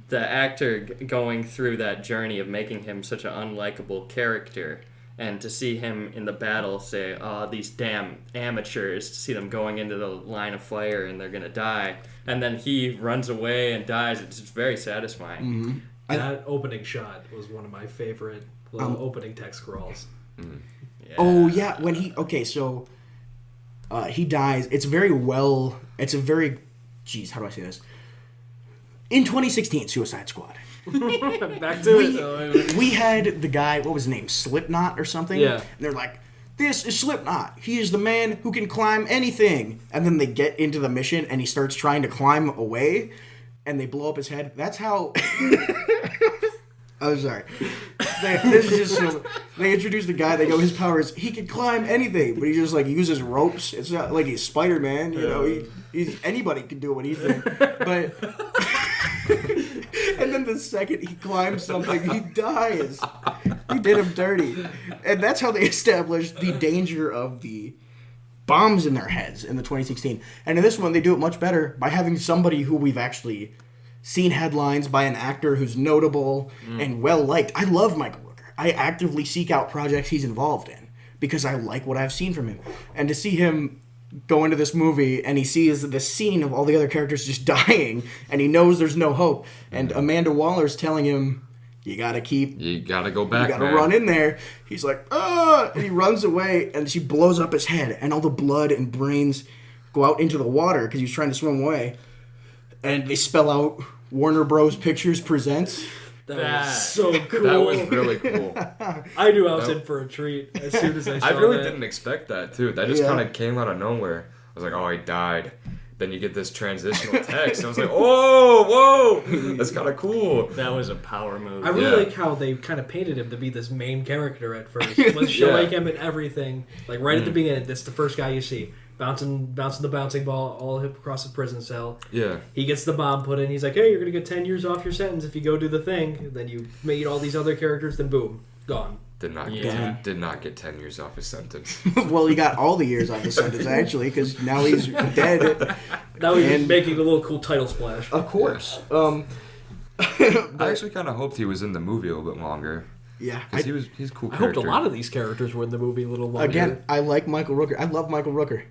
the actor going through that journey of making him such an unlikable character, and to see him in the battle say, "Oh, these damn amateurs!" To see them going into the line of fire and they're gonna die, and then he runs away and dies. It's just very satisfying. That opening shot was one of my favorite little opening text scrolls. Yeah. Oh yeah, when he he dies. It's a very how do I say this? In 2016 Suicide Squad, Back to it. we had the guy, what was his name, Slipknot or something? Yeah. And they're like, this is Slipknot. He is the man who can climb anything. And then they get into the mission and he starts trying to climb away and they blow up his head. That's how... I'm sorry. They introduced the guy. They go, his power is he can climb anything, but he just like uses ropes. It's not like he's Spider-Man, you know. He's anybody can do what he's doing. But and then the second he climbs something, he dies. He did him dirty, and that's how they established the danger of the bombs in their heads in the 2016. And in this one, they do it much better by having somebody who we've actually seen headlines by an actor who's notable and well-liked. I love Michael Rooker. I actively seek out projects he's involved in because I like what I've seen from him. And to see him go into this movie and he sees the scene of all the other characters just dying and he knows there's no hope. And Amanda Waller's telling him, You gotta keep. You gotta go back. You gotta man. run in there. He's like, ah, and he runs away, and she blows up his head, and all the blood and brains go out into the water because he's trying to swim away, and they spell out Warner Bros. Pictures Presents. That was so cool. That was really cool. I knew I was in for a treat as soon as I saw I really that. didn't expect that too. That just kind of came out of nowhere. I was like, oh, he died. Then you get this transitional text. I was like, oh, whoa, that's kind of cool. That was a power move. I really like how they kind of painted him to be this main character at first. Let's show him and everything. Like right at the beginning, this is the first guy you see. Bouncing the bouncing ball all across the prison cell. Yeah. He gets the bomb put in. He's like, hey, you're going to get 10 years off your sentence if you go do the thing. Then you meet all these other characters, then boom, gone. Did not get 10 years off his sentence. Well, he got all the years off his sentence, actually, because now he's dead. Now he's making a little cool title splash. Of course. I actually kind of hoped he was in the movie a little bit longer. Yeah. Because he's a cool character. I hoped a lot of these characters were in the movie a little longer. Again, I like Michael Rooker. I love Michael Rooker.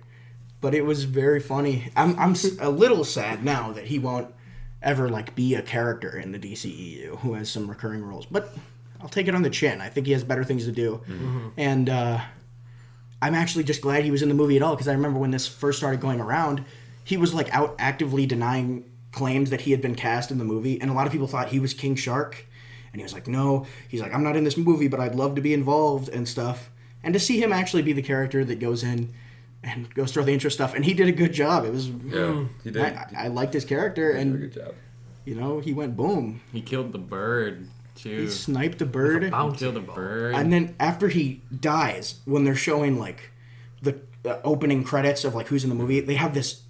But it was very funny. I'm a little sad now that he won't ever be a character in the DCEU who has some recurring roles. But I'll take it on the chin. I think he has better things to do. Mm-hmm. And I'm actually just glad he was in the movie at all, because I remember when this first started going around, he was out actively denying claims that he had been cast in the movie, and a lot of people thought he was King Shark. And he was like, no. He's like, I'm not in this movie, but I'd love to be involved and stuff. And to see him actually be the character that goes in and goes through all the intro stuff, and he did a good job. It was he did. I liked his character, and he did a good job. He went boom. He killed the bird too. He sniped a bird. He killed a bird. And then after he dies, when they're showing the opening credits of who's in the movie, they have this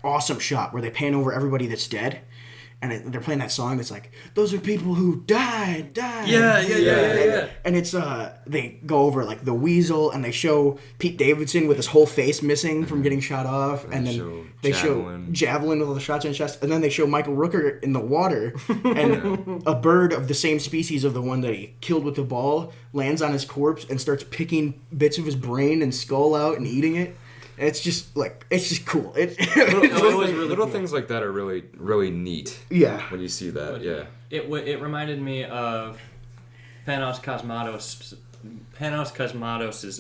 awesome shot where they pan over everybody that's dead. And they're playing that song that's like, those are people who died. Yeah. And it's, they go over, the weasel, and they show Pete Davidson with his whole face missing from getting shot off. And then they show Javelin with all the shots in his chest. And then they show Michael Rooker in the water. And a bird of the same species of the one that he killed with the ball lands on his corpse and starts picking bits of his brain and skull out and eating it. It's just cool. Little things like that are really, really neat. Yeah. When you see that, yeah. It reminded me of Panos Cosmatos'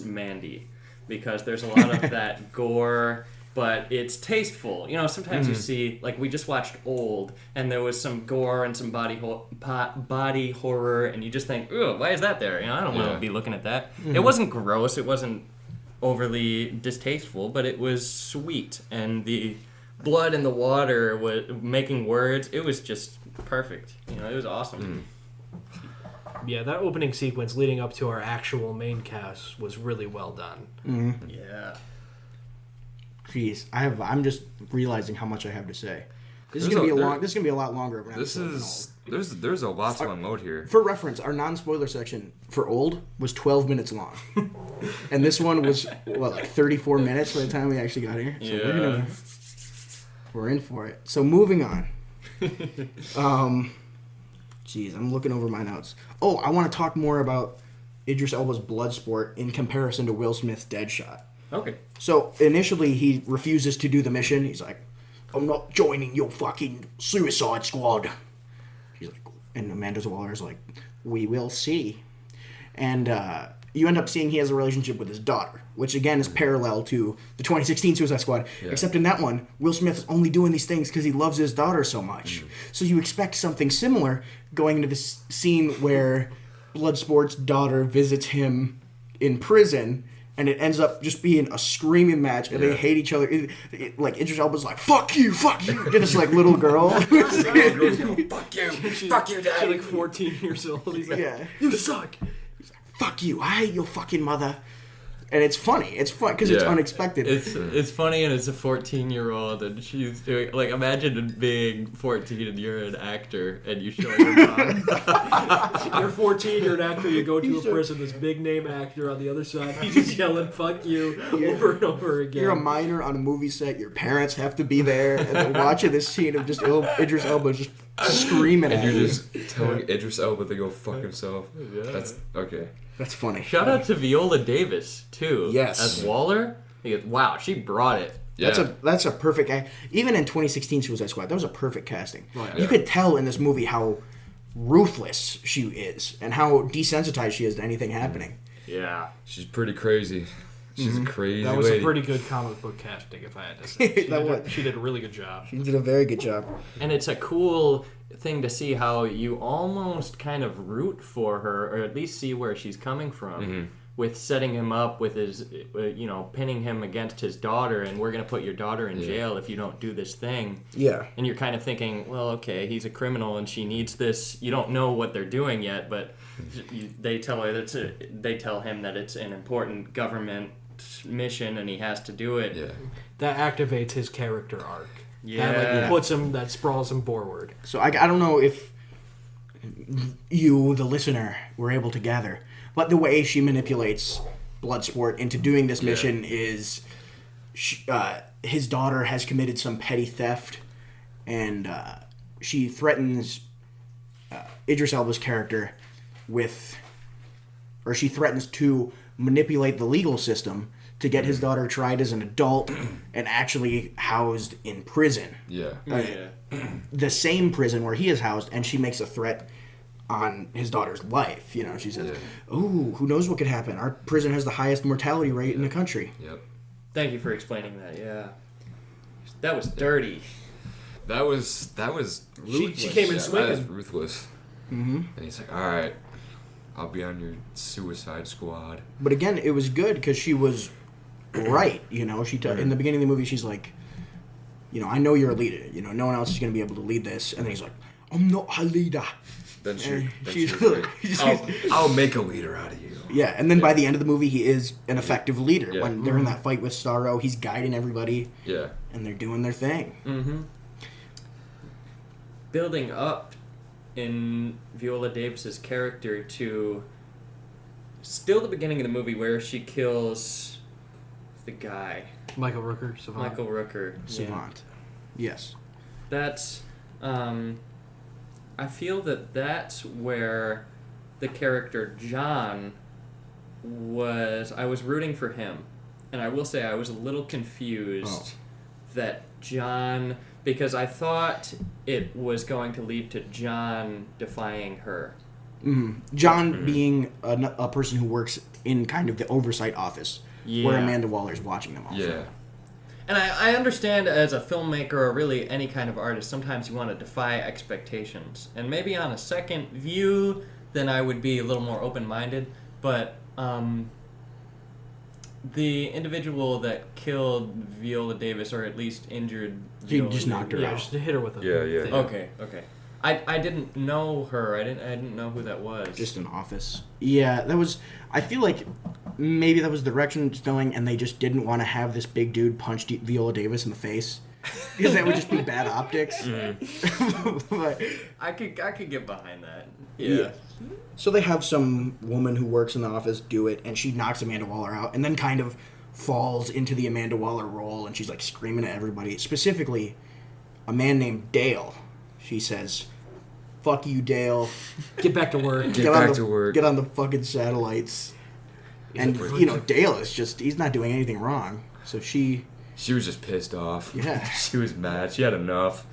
Mandy, because there's a lot of that gore, but it's tasteful. Sometimes you see, we just watched Old, and there was some gore and some body horror, and you just think, ooh, why is that there? I don't want to be looking at that. Mm-hmm. It wasn't gross. It wasn't overly distasteful, but it was sweet, and the blood in the water was making words. It was just perfect. It was awesome. Yeah, that opening sequence leading up to our actual main cast was really well done. Mm-hmm. Yeah. Jeez, I'm just realizing how much I have to say. This is gonna be a lot longer of an episode. There's a lot to unload here. For reference, our non-spoiler section for Old was 12 minutes long, and this one was 34 minutes by the time we actually got here. So we're in for it. So moving on. Jeez, I'm looking over my notes. Oh, I want to talk more about Idris Elba's Bloodsport in comparison to Will Smith's Deadshot. Okay. So initially he refuses to do the mission. He's like, I'm not joining your fucking Suicide Squad. He's like, and Amanda Waller's like, we will see. And you end up seeing he has a relationship with his daughter, which again is parallel to the 2016 Suicide Squad. Yeah. Except in that one, Will Smith is only doing these things because he loves his daughter so much. So you expect something similar going into this scene where Bloodsport's daughter visits him in prison. And it ends up just being a screaming match, and they hate each other. Idris Elba's like, fuck you, to this, little girl. Fuck you, Dad. She's 14 years old. He's like, you suck. He's like, fuck you, I hate your fucking mother. And it's funny. It's fun because it's unexpected. It's funny, and it's a 14-year-old, and she's doing imagine being 14 and you're an actor and you show your mom. You're 14, you're an actor. You go to a prison. This big name actor on the other side. He's just yelling "fuck you" over and over again. You're a minor on a movie set. Your parents have to be there, and they're watching this scene of just Idris Elba just screaming at you. And you're just telling Idris Elba to go fuck himself. Yeah. That's okay. That's funny. Shout out to Viola Davis too. Yes. As Waller. Wow, she brought it. Yeah. That's a perfect. Even in 2016 Suicide Squad, that was a perfect casting. Oh, yeah. You could tell in this movie how ruthless she is and how desensitized she is to anything happening. Yeah. She's pretty crazy. She's a crazy That was lady. a pretty good comic book casting, if I had to say. She did a really good job. She did a very good job. And it's a cool thing to see how you almost kind of root for her, or at least see where she's coming from, with setting him up with his, pinning him against his daughter, and we're going to put your daughter in jail if you don't do this thing. Yeah. And you're kind of thinking, well, okay, he's a criminal and she needs this. You don't know what they're doing yet, but they tell him that it's an important government mission and he has to do it. Yeah. That activates his character arc. Yeah. That sprawls him forward. So I don't know if you, the listener, were able to gather, but the way she manipulates Bloodsport into doing this mission is his daughter has committed some petty theft, and she threatens Idris Elba's character she threatens to manipulate the legal system to get his daughter tried as an adult and actually housed in prison. Yeah. The same prison where he is housed, and she makes a threat on his daughter's life. She says, "Ooh, who knows what could happen? Our prison has the highest mortality rate in the country." Yep. Thank you for explaining that. Yeah. That was dirty. That was ruthless. She came in That swinging. is ruthless. Mm-hmm. And he's like, all right, I'll be on your Suicide Squad. But again, it was good because she was right. She in the beginning of the movie, she's like, I know you're a leader. No one else is going to be able to lead this. And then he's like, I'm not a leader. Then she's she's like, I'll make a leader out of you. Yeah, and then by the end of the movie, he is an effective leader. Yeah. When they're in that fight with Starro, he's guiding everybody. Yeah. And they're doing their thing. Mm-hmm. Building up in Viola Davis's character to still the beginning of the movie where she kills the guy. Michael Rooker, Savant. Michael Rooker. Savant. Yeah. Yes. That's, I feel that's where the character John I was rooting for him. And I will say I was a little confused that John, because I thought it was going to lead to John defying her. Mm-hmm. John being a person who works in kind of the oversight office where Amanda Waller's watching them all. Yeah. And I understand as a filmmaker or really any kind of artist, sometimes you want to defy expectations. And maybe on a second view, then I would be a little more open-minded. But the individual that killed Viola Davis, or at least injured Viola just knocked her Yeah, out. just hit her with a Yeah. thing. Okay. I didn't know her. I didn't know who that was. Just an office. Yeah, that was... I feel like maybe that was the direction it's going, and they just didn't want to have this big dude punch Viola Davis in the face. Because that would just be bad optics. But, I could get behind that. Yeah. so they have some woman who works in the office do it, and she knocks Amanda Waller out, and then kind of falls into the Amanda Waller role, and she's like screaming at everybody. Specifically, a man named Dale. She says, "Fuck you, Dale. Get back to work. Get back to work. Get on the fucking satellites." And, Dale is just... He's not doing anything wrong. So she was just pissed off. Yeah. She was mad. She had enough.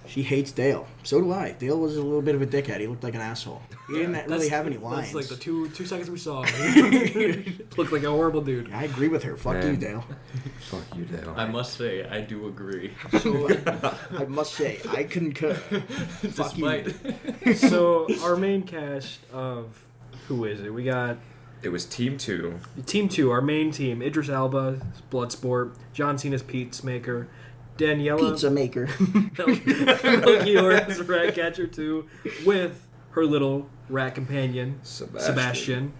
She hates Dale. So do I. Dale was a little bit of a dickhead. He looked like an asshole. He didn't really have any lines. That's like the two seconds we saw him. Looked like a horrible dude. I agree with her. Fuck Man. you, Dale. Fuck you, Dale. I must say, I do agree. So, I must say, I concur. Fuck you. Despite... So our main cast of... Who is it? We got It was Team 2. Team 2, our main team. Idris Elba, Bloodsport. John Cena's Peacemaker. Daniela... Pizza maker. Melchior's Ratcatcher 2. With her little rat companion, Sebastian.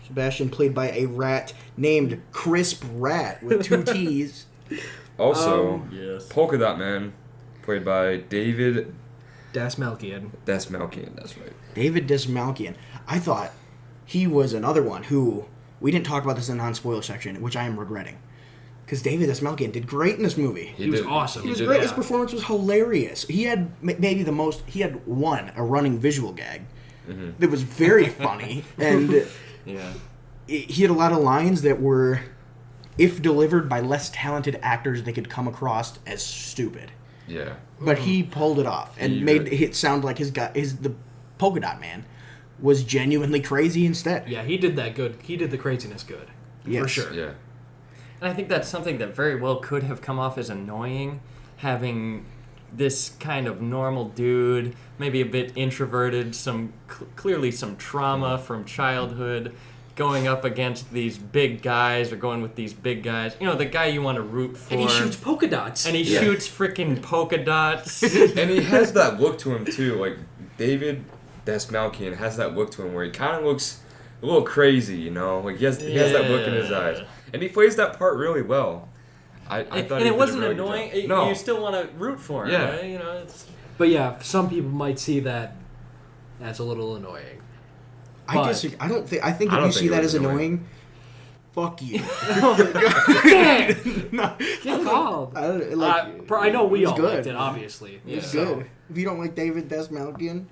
Sebastian played by a rat named Crisp Rat with 2 T's. Also, yes. Polka Dot Man, played by David Dasmalkian. Dasmalkian, that's right. David Dasmalkian. I thought he was another one who... We didn't talk about this in the non-spoiler section, which I am regretting. Because David Dasmalkian did great in this movie. He was awesome. He was did great. that. His performance was hilarious. He had maybe the most... He had a running visual gag that was very funny. And Yeah. he had a lot of lines that were, if delivered by less talented actors, they could come across as stupid. Yeah. But he pulled it off and made it sound like the Polka Dot Man was genuinely crazy instead. Yeah, he did that good. He did the craziness good. Yes. For sure. Yeah. And I think that's something that very well could have come off as annoying, having this kind of normal dude, maybe a bit introverted, clearly some trauma from childhood, going up against these big guys or going with these big guys. You know, the guy you want to root for. And he shoots polka dots. And he shoots freaking polka dots. And he has that look to him too. Like David Dastmalchian has that look to him where he kind of looks a little crazy, you know. Like he has that look in his eyes, and he plays that part really well. I thought. And he it did wasn't a really good annoying. job. No. You still want to root for him, Yeah. right? You know, it's. But yeah, some people might see that as a little annoying. I But- disagree. I think I if don't you think see it that was as annoying. annoying, fuck you. No. Get called. I I know we He's all good. liked it, obviously. It's So- good. If you don't like David Dastmalchian,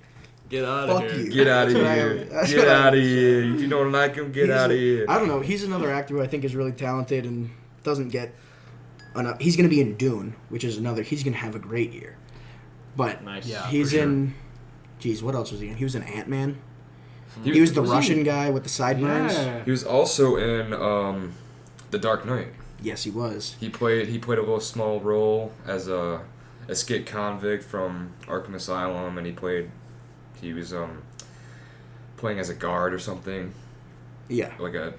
Get out of fuck here. you. Get out of That's what I- here! that's Get what I out of would here! say. If you don't like him, get He's out of a- here! I don't know. He's another actor who I think is really talented and doesn't get enough. He's going to be in Dune, which is another. He's going to have a great year. But Nice. Yeah. he's for sure. in. Geez, what else was he in? He was in Ant-Man. He He was the was he? Russian guy with the sideburns. Yeah. He was also in The Dark Knight. Yes, he was. He played a little small role as a escaped convict from Arkham Asylum, and he was playing as a guard or something, Yeah. like a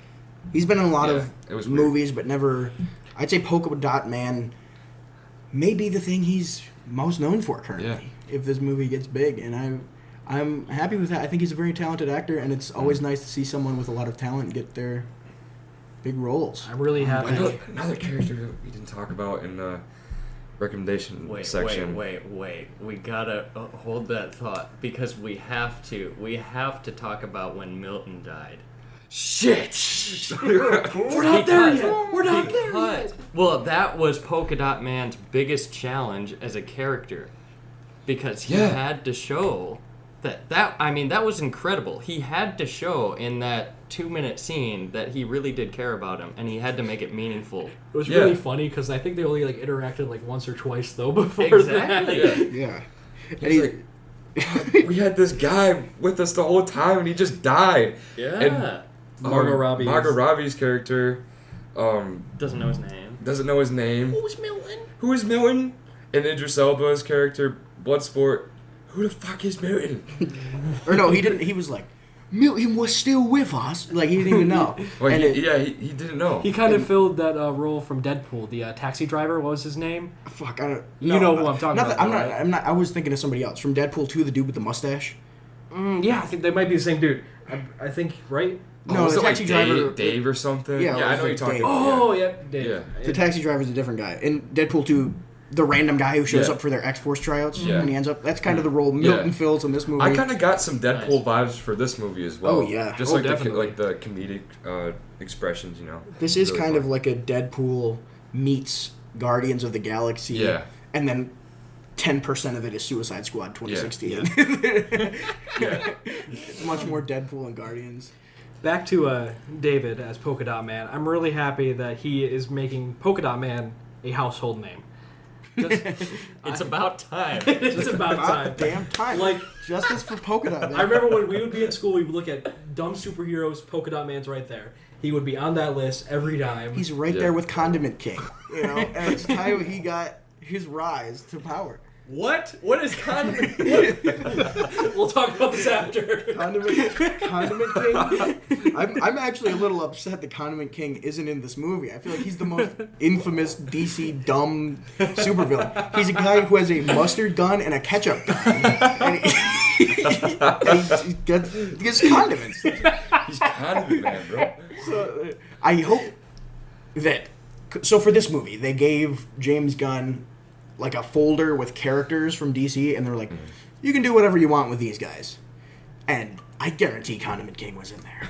He's been in a lot Yeah, of it was weird. movies, but never. I'd say Polka Dot Man may be the thing he's most known for currently. If this movie gets big, and I'm happy with that. I think he's a very talented actor, and it's always nice to see someone with a lot of talent get their big roles. I'm really happy. Another character that we didn't talk about in the recommendation section. Wait. We gotta hold that thought because we have to. We have to talk about when Milton died. Shit! We're not there yet. We're not there Because- yet. Well, that was Polka Dot Man's biggest challenge as a character, because he Yeah. had to show that was incredible. He had to show in that 2-minute scene that he really did care about him, and he had to make it meaningful. It was Yeah. really funny because I think they only interacted once or twice though before Exactly. that. Yeah. And He's like, we had this guy with us the whole time, and he just died. Yeah. And Margot Robbie. Margot Robbie's character Doesn't know his name. doesn't know his name. Who's Milton? Who is Milton? And Idris Elba's character, Bloodsport. Who the fuck is Milton? Or no, he didn't. He was like, Milton was still with us. Like he didn't even know. Well, And he didn't know. He kind of filled that role from Deadpool, the taxi driver. What was his name? Fuck, I don't. You know who I'm talking about, I'm though, not. right? I'm not. I was thinking of somebody else from Deadpool 2, the dude with the mustache. Yeah, I think they might be the same dude. I think, right? No, was the it like taxi driver. Dave or something? Yeah, I it know was you're talking Dave. about. Oh, yeah, Dave. Yeah. The taxi driver's a different guy. In Deadpool 2, the random guy who shows Yeah. up for their X-Force tryouts, Yeah. and he ends up. That's kind of the role Milton fills in this movie. I kind of got some Deadpool vibes for this movie as well. Oh, yeah. Just Oh, like definitely. the comedic expressions, you know. This is Really kind fun. of like a Deadpool meets Guardians of the Galaxy. Yeah. And then 10% of it is Suicide Squad 2016. It's much more Deadpool and Guardians. Back to David as Polka Dot Man. I'm really happy that he is making Polka Dot Man a household name. It's about time. It's about time. Damn time. Like- Justice for Polka Dot Man. I remember when we would be in school, we would look at dumb superheroes. Polka Dot Man's right there. He would be on that list every time. He's right Yeah. there with Condiment King. You know, and it's time he got his rise to power. What? What is condiment? We'll talk about this after. Condiment King. I'm actually a little upset that Condiment King isn't in this movie. I feel like he's the most infamous DC dumb supervillain. He's a guy who has a mustard gun and a ketchup gun, and he gets condiments. He's kind of a man, bro. So, I hope that. So for this movie, they gave James Gunn like a folder with characters from DC, and they're like, you can do whatever you want with these guys. And I guarantee Condiment King was in there.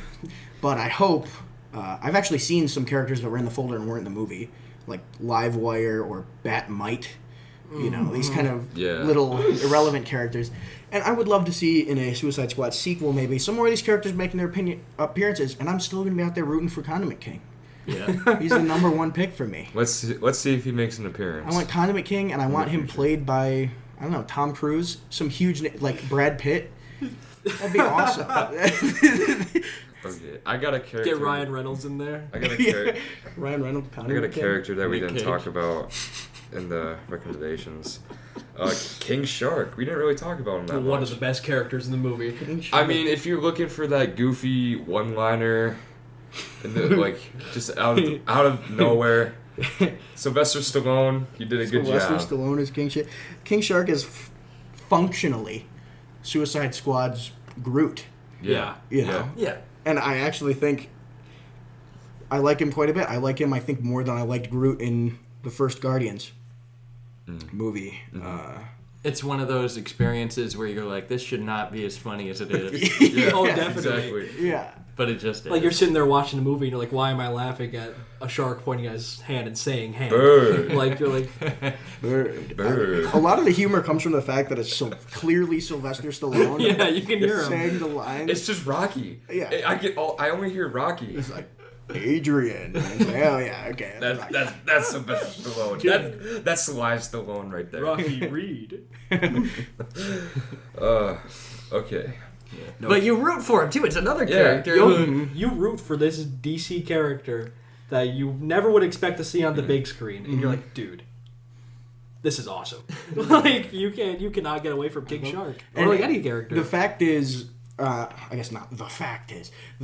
But I hope... I've actually seen some characters that were in the folder and weren't in the movie, like Livewire or Batmite. You know, these kind of little irrelevant characters. And I would love to see in a Suicide Squad sequel maybe some more of these characters making their appearances, and I'm still going to be out there rooting for Condiment King. Yeah. He's the number one pick for me. Let's see if he makes an appearance. I want Condiment King, and I want him played by, I don't know, Tom Cruise, some huge, like Brad Pitt. That'd be awesome. Okay, I got a character. Get Ryan Reynolds in there. I got a character. Ryan Reynolds. I got a character that we Nick didn't Cage. talk about in the recommendations. King Shark. We didn't really talk about him that much. One of the best characters in the movie. I mean, if you're looking for that goofy one-liner, and like just out of nowhere, Sylvester Stallone, he did a good job. Sylvester Stallone is King Shark. King Shark is functionally Suicide Squad's Groot. Yeah. You know? Yeah. And I actually think I like him quite a bit. I like him, I think, more than I liked Groot in the first Guardians movie. It's one of those experiences where you're like, this should not be as funny as it is. Yeah, Oh, definitely. Exactly. Yeah. But it just is. Like, you're sitting there watching a movie and you're like, why am I laughing at a shark pointing at his hand and saying hand? Bird. Like, you're like, Bird. A lot of the humor comes from the fact that it's so clearly Sylvester Stallone. yeah, you can hear him. saying the lines. It's just Rocky. Yeah. I only hear Rocky. He's like, Adrian. And it's like, oh, yeah, okay. That's Sylvester Stallone. That's live Stallone right there. Rocky Reed. Okay. But you root for him, too. It's another Yeah. character. You root for this DC character that you never would expect to see on the big screen, and you're like, dude, this is awesome. Like, you cannot get away from King Shark or And like any character. The fact is, I guess not. The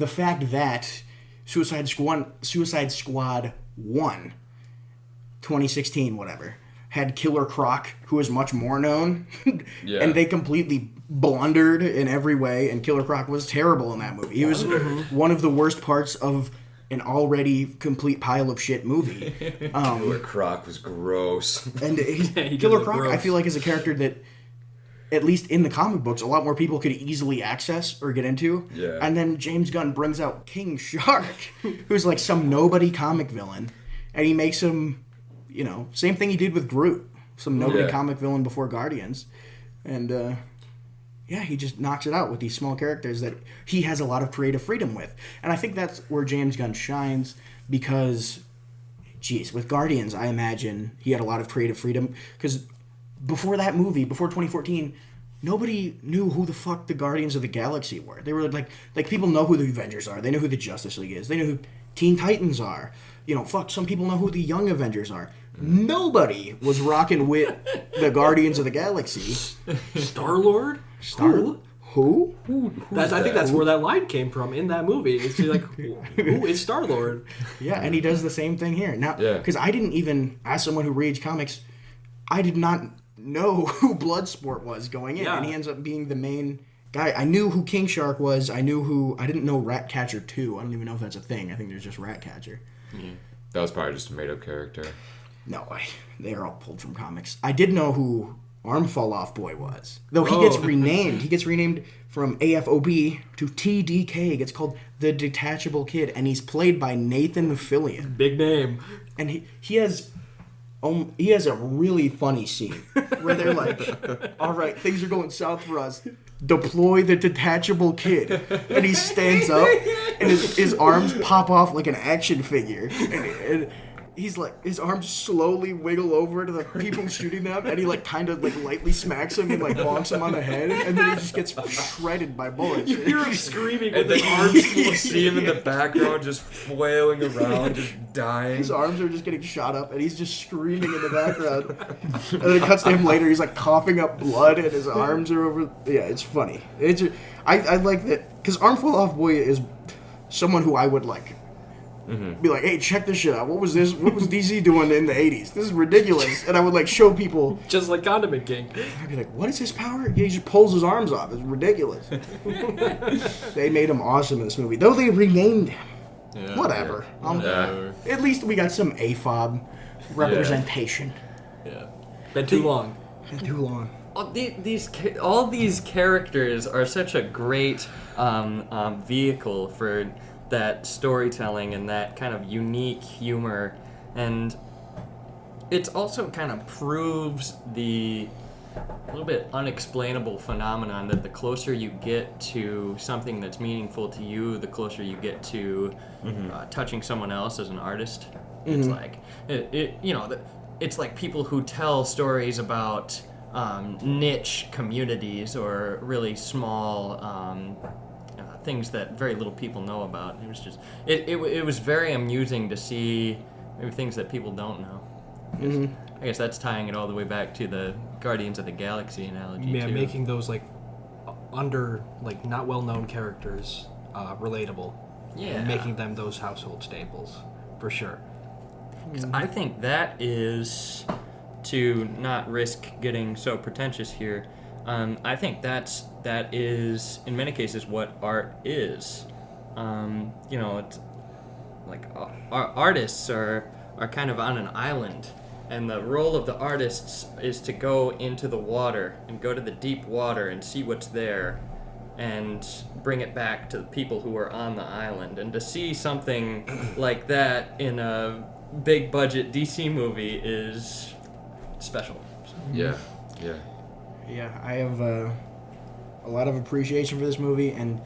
fact that Suicide Squad 1, 2016, whatever, had Killer Croc, who is much more known, Yeah. and they completely blundered in every way, and Killer Croc was terrible in that movie. He was one of the worst parts of an already complete pile of shit movie. Killer Croc was gross. And he did Killer look Croc, I gross. feel like, is a character that, at least in the comic books, a lot more people could easily access or get into. Yeah. And then James Gunn brings out King Shark, who's like some nobody comic villain, and he makes him, you know, same thing he did with Groot, some nobody Yeah. comic villain before Guardians. And, yeah, he just knocks it out with these small characters that he has a lot of creative freedom with. And I think that's where James Gunn shines because, geez, with Guardians, I imagine he had a lot of creative freedom because before that movie, before 2014, nobody knew who the fuck the Guardians of the Galaxy were. They were like people know who the Avengers are. They know who the Justice League is. They know who Teen Titans are. You know, fuck, some people know who the Young Avengers are. Nobody was rocking with the Guardians of the Galaxy. Star-Lord? Who? I think that's where that line came from in that movie. It's just like, who is Star-Lord? Yeah, and he does the same thing here. Now, Yeah. because I didn't even, as someone who reads comics, I did not know who Bloodsport was going in, Yeah. and he ends up being the main guy. I knew who King Shark was. I didn't know Ratcatcher 2. I don't even know if that's a thing. I think there's just Ratcatcher. That was probably just a made-up character. No, they're all pulled from comics. I did know who Arm Fall Off Boy was, though he gets renamed. He gets renamed from AFOB to TDK. It gets called the Detachable Kid, and he's played by Nathan Fillion. Big name. And he has a really funny scene where they're like, all right, things are going south for us. Deploy the Detachable Kid. And he stands up and his arms pop off like an action figure. And he's like, his arms slowly wiggle over to the people shooting them, and he like kind of like lightly smacks him and like bonks him on the head, and then he just gets shredded by bullets. You hear him screaming And with then his arms. you see him in the background just flailing around, just dying. His arms are just getting shot up, and he's just screaming in the background. And then it cuts to him later. He's like coughing up blood, and his arms are over. Yeah, it's funny. I like that because Arm Fall Off Boy is someone who I would like. Be like, hey, check this shit out. What was this? What was DC doing in the 80s? This is ridiculous. And I would like show people. Just like Condiment King. I'd be like, what is his power? Yeah, he just pulls his arms off. It's ridiculous. They made him awesome in this movie, though they renamed him. Yeah. Whatever. Yeah. At least we got some AFOB representation. Yeah. Been too long. Been too long. All these characters are such a great vehicle for that storytelling and that kind of unique humor, and it also kind of proves the a little bit unexplainable phenomenon that the closer you get to something that's meaningful to you, the closer you get to touching someone else as an artist. It's like it's like people who tell stories about niche communities or really small things that very little people know about. It was just it was very amusing to see maybe things that people don't know. I guess that's tying it all the way back to the Guardians of the Galaxy analogy. Yeah, too. making those not well known characters relatable. Yeah. And making them those household staples, for sure. 'Cause I think that is, to not risk getting so pretentious here, I think that is in many cases what art is. It's like artists are kind of on an island, and the role of the artists is to go into the water and go to the deep water and see what's there and bring it back to the people who are on the island. And to see something like that in a big budget DC movie is special. Yeah. Yeah, I have a lot of appreciation for this movie, and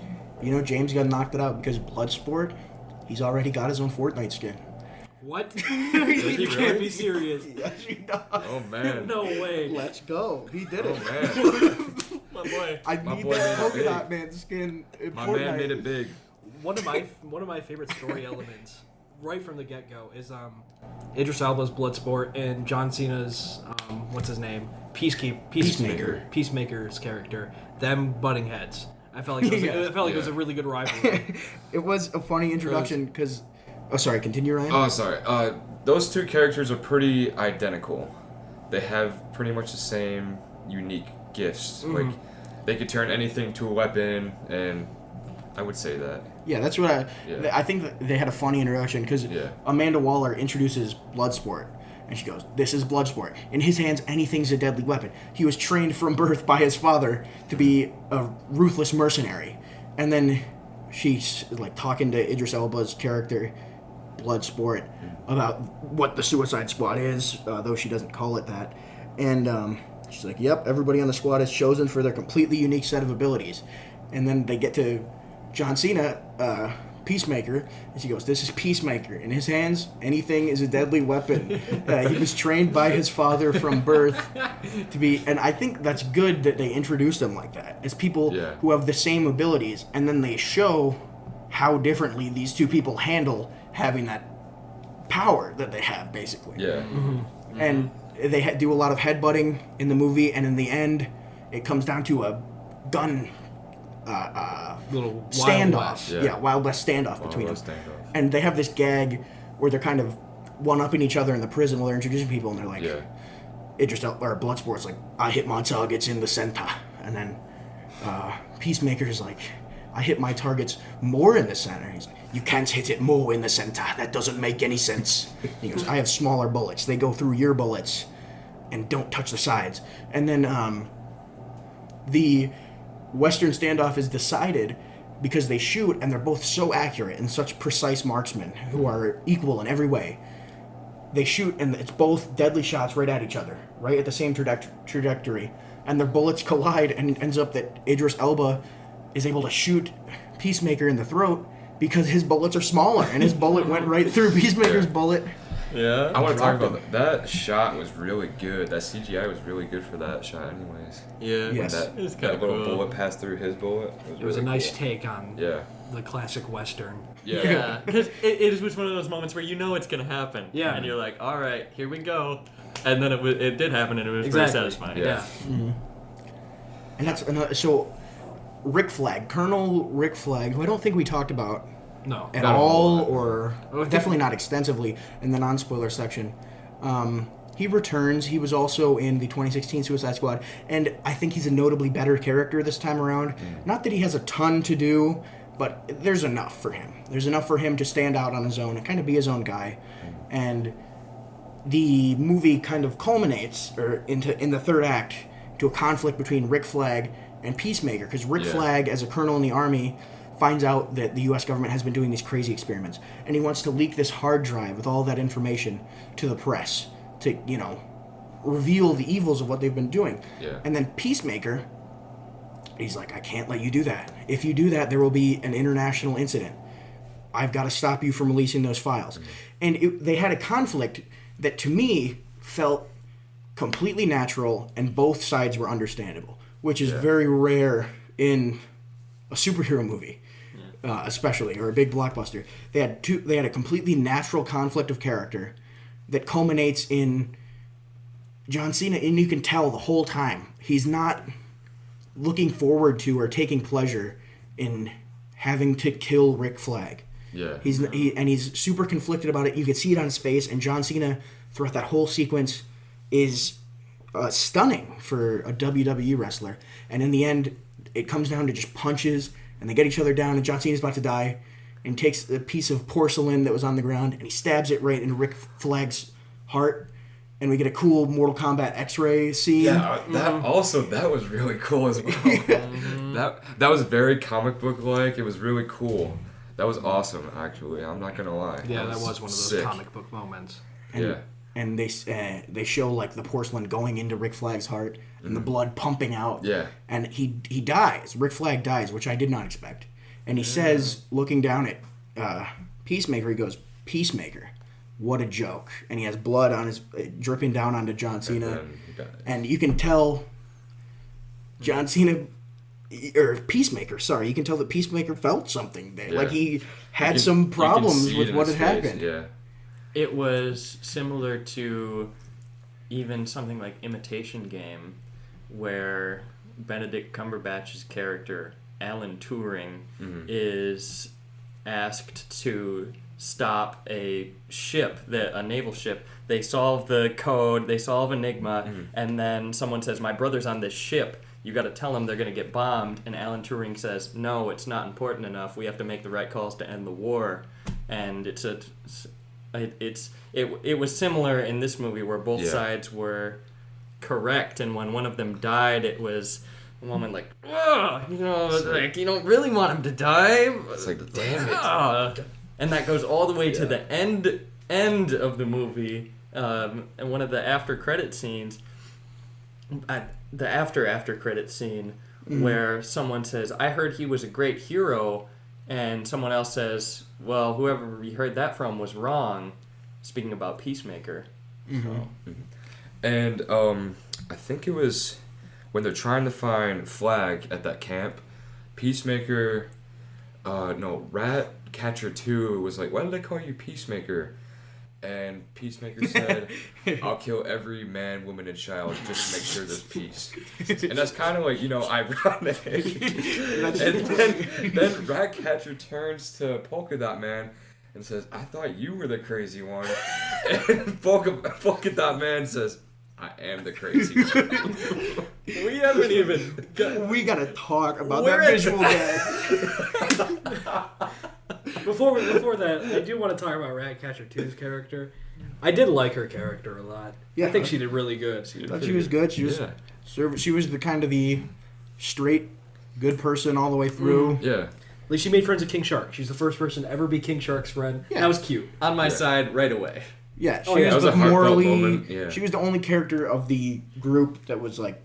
James Gunn knocked it out because Bloodsport, he's already got his own Fortnite skin. What? he You can't really? be serious. Yes, he does. Oh man. No way. Let's go. He did it. Oh man. My boy. I My need boy that made it polka big. dot man skin in My Fortnite. man made it big. One of my favorite story elements, right from the get go, is Idris Elba's Bloodsport and John Cena's what's his name, Peacemaker's character, them butting heads. I felt like it was a really good rivalry. It was a funny introduction because. Oh, sorry. Continue, Ryan. Oh, sorry. Those two characters are pretty identical. They have pretty much the same unique gifts. Like, they could turn anything to a weapon, and I would say that. Yeah, that's what Yeah. I think that they had a funny introduction because Amanda Waller introduces Bloodsport, and she goes, "This is Bloodsport. In his hands, anything's a deadly weapon. He was trained from birth by his father to be a ruthless mercenary." And then she's like talking to Idris Elba's character, Bloodsport, about what the Suicide Squad is, though she doesn't call it that. And she's like, "Yep, everybody on the squad is chosen for their completely unique set of abilities." And then they get to John Cena, Peacemaker, and she goes, "This is Peacemaker. In his hands, anything is a deadly weapon. He was trained by his father from birth to be..." And I think that's good that they introduced them like that, as people who have the same abilities, and then they show how differently these two people handle having that power that they have, basically. Yeah. And they do a lot of headbutting in the movie, and in the end, it comes down to a gun Little standoff. Wild West. Yeah, Wild West standoff between them. Standoff. And they have this gag where they're kind of one-upping each other in the prison while they're introducing people, and they're like, Bloodsport's like, "I hit my targets in the center," and then Peacemaker's like, "I hit my targets more in the center." He's like, "You can't hit it more in the center. That doesn't make any sense." He goes, "I have smaller bullets. They go through your bullets and don't touch the sides." And then the Western standoff is decided because they shoot and they're both so accurate and such precise marksmen who are equal in every way. They shoot and it's both deadly shots right at each other, right at the same trajectory, and their bullets collide, and it ends up that Idris Elba is able to shoot Peacemaker in the throat because his bullets are smaller, and his bullet went right through Peacemaker's bullet. Yeah. I want to talk Dropped about that shot was really good. That CGI was really good for that shot, anyways. Yeah. Yes. That, It's that kinda little cool. bullet passed through his bullet. It was a really nice cool. take on the classic Western. Yeah. Yeah, because it was one of those moments where you know it's gonna happen. Yeah. And you're like, all right, here we go. And then it did happen, and it was Exactly. pretty satisfying. Yeah. And that's another. So, Rick Flag, Colonel Rick Flag, who I don't think we talked about No. at Not a all, whole lot. or definitely not extensively in the non-spoiler section. He returns. He was also in the 2016 Suicide Squad, and I think he's a notably better character this time around. Not that he has a ton to do, but there's enough for him. There's enough for him to stand out on his own and kind of be his own guy. And the movie kind of culminates in the third act to a conflict between Rick Flag and Peacemaker, because Rick Flag, as a colonel in the army, finds out that the U.S. government has been doing these crazy experiments, and he wants to leak this hard drive with all that information to the press to, reveal the evils of what they've been doing. Yeah. And then Peacemaker, he's like, I can't let you do that. If you do that, there will be an international incident. I've got to stop you from releasing those files. And they had a conflict that, to me, felt completely natural, and both sides were understandable, which is very rare in a superhero movie, especially, or a big blockbuster. They had a completely natural conflict of character that culminates in John Cena, and you can tell the whole time he's not looking forward to or taking pleasure in having to kill Rick Flag. Yeah. He's super conflicted about it. You can see it on his face, and John Cena throughout that whole sequence is stunning for a WWE wrestler. And in the end, it comes down to just punches, and they get each other down, and John Cena's about to die, and takes a piece of porcelain that was on the ground, and he stabs it right into Rick Flag's heart, and we get a cool Mortal Kombat X-ray scene. Yeah, that was really cool as well. That was very comic book like. It was really cool. That was awesome, actually. I'm not gonna lie. Yeah, that was one of those sick. comic book moments. And they show like the porcelain going into Rick Flag's heart and the blood pumping out. Yeah. And he dies. Rick Flag dies, which I did not expect. And he says, looking down at Peacemaker, he goes, "Peacemaker, what a joke!" And he has blood on his dripping down onto John Cena, and you can tell John Cena. Or Peacemaker, sorry. You can tell that Peacemaker felt something there. Yeah. Like he had some problems with what had face. happened. Yeah. It was similar to even something like Imitation Game, where Benedict Cumberbatch's character, Alan Turing, is asked to stop a naval ship. They solve the code, they solve Enigma, and then someone says, "My brother's on this ship. You got to tell them they're going to get bombed." And Alan Turing says, "No, it's not important enough. We have to make the right calls to end the war." And it was similar in this movie where both sides were correct, and when one of them died, it was a moment like, "Ugh," like you don't really want him to die. It's like, damn it. Ugh. And that goes all the way to the end of the movie, and one of the after credit scenes. The after credit scene where someone says, "I heard he was a great hero," and someone else says, "Well, whoever you heard that from was wrong," speaking about Peacemaker. And I think it was when they're trying to find Flag at that camp, Peacemaker, Ratcatcher 2 was like, "Why did they call you Peacemaker?" And Peacemaker said, "I'll kill every man, woman, and child just to make sure there's peace." And that's kind of like, ironic. and then Ratcatcher turns to Polka Dot Man and says, "I thought you were the crazy one." And Polka Dot Man says, "I am the crazy one." We haven't even... We gotta talk about that visual gag. Before that, I do want to talk about Ratcatcher 2's character. I did like her character a lot. Yeah. I think she did really good. She was good. She was the straight, good person all the way through. Yeah. At least she made friends with King Shark. She's the first person to ever be King Shark's friend. Yeah. That was cute. On my side right away. Yeah, that was a heartfelt moment. Yeah. She was the only character of the group that was like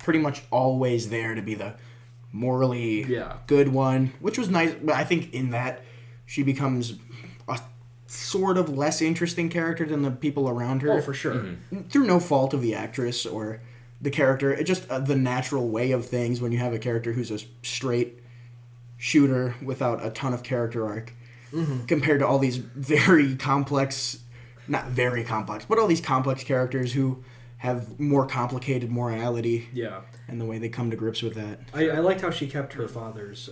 pretty much always there to be the morally good one, which was nice. But I think in that she becomes a sort of less interesting character than the people around her. Oh, for sure. Through no fault of the actress or the character. It's just the natural way of things when you have a character who's a straight shooter without a ton of character arc compared to all these very complex, not very complex, but all these complex characters who have more complicated morality. Yeah. And the way they come to grips with that. I liked how she kept her father's,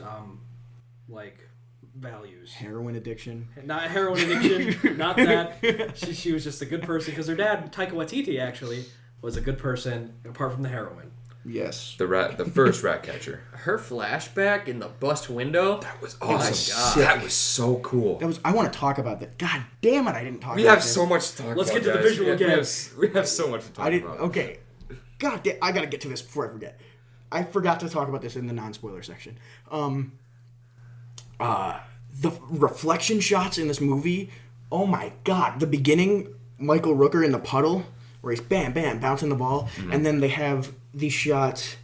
values. Heroin addiction. Not heroin addiction, not that. She was just a good person, because her dad, Taika Waititi, actually, was a good person, apart from the heroin. Yes. The first Ratcatcher. Her flashback in the bust window. That was Oh my awesome. God. That was so cool. I want to talk about that. God damn it, I didn't talk about We have this. so much to talk about. Let's get to the guys. visual gag. We have so much to talk about. Okay. God damn, I gotta get to this before I forget. I forgot to talk about this in the non-spoiler section. The reflection shots in this movie, oh my God. The beginning, Michael Rooker in the puddle, where he's bam, bam, bouncing the ball. And then they have these shots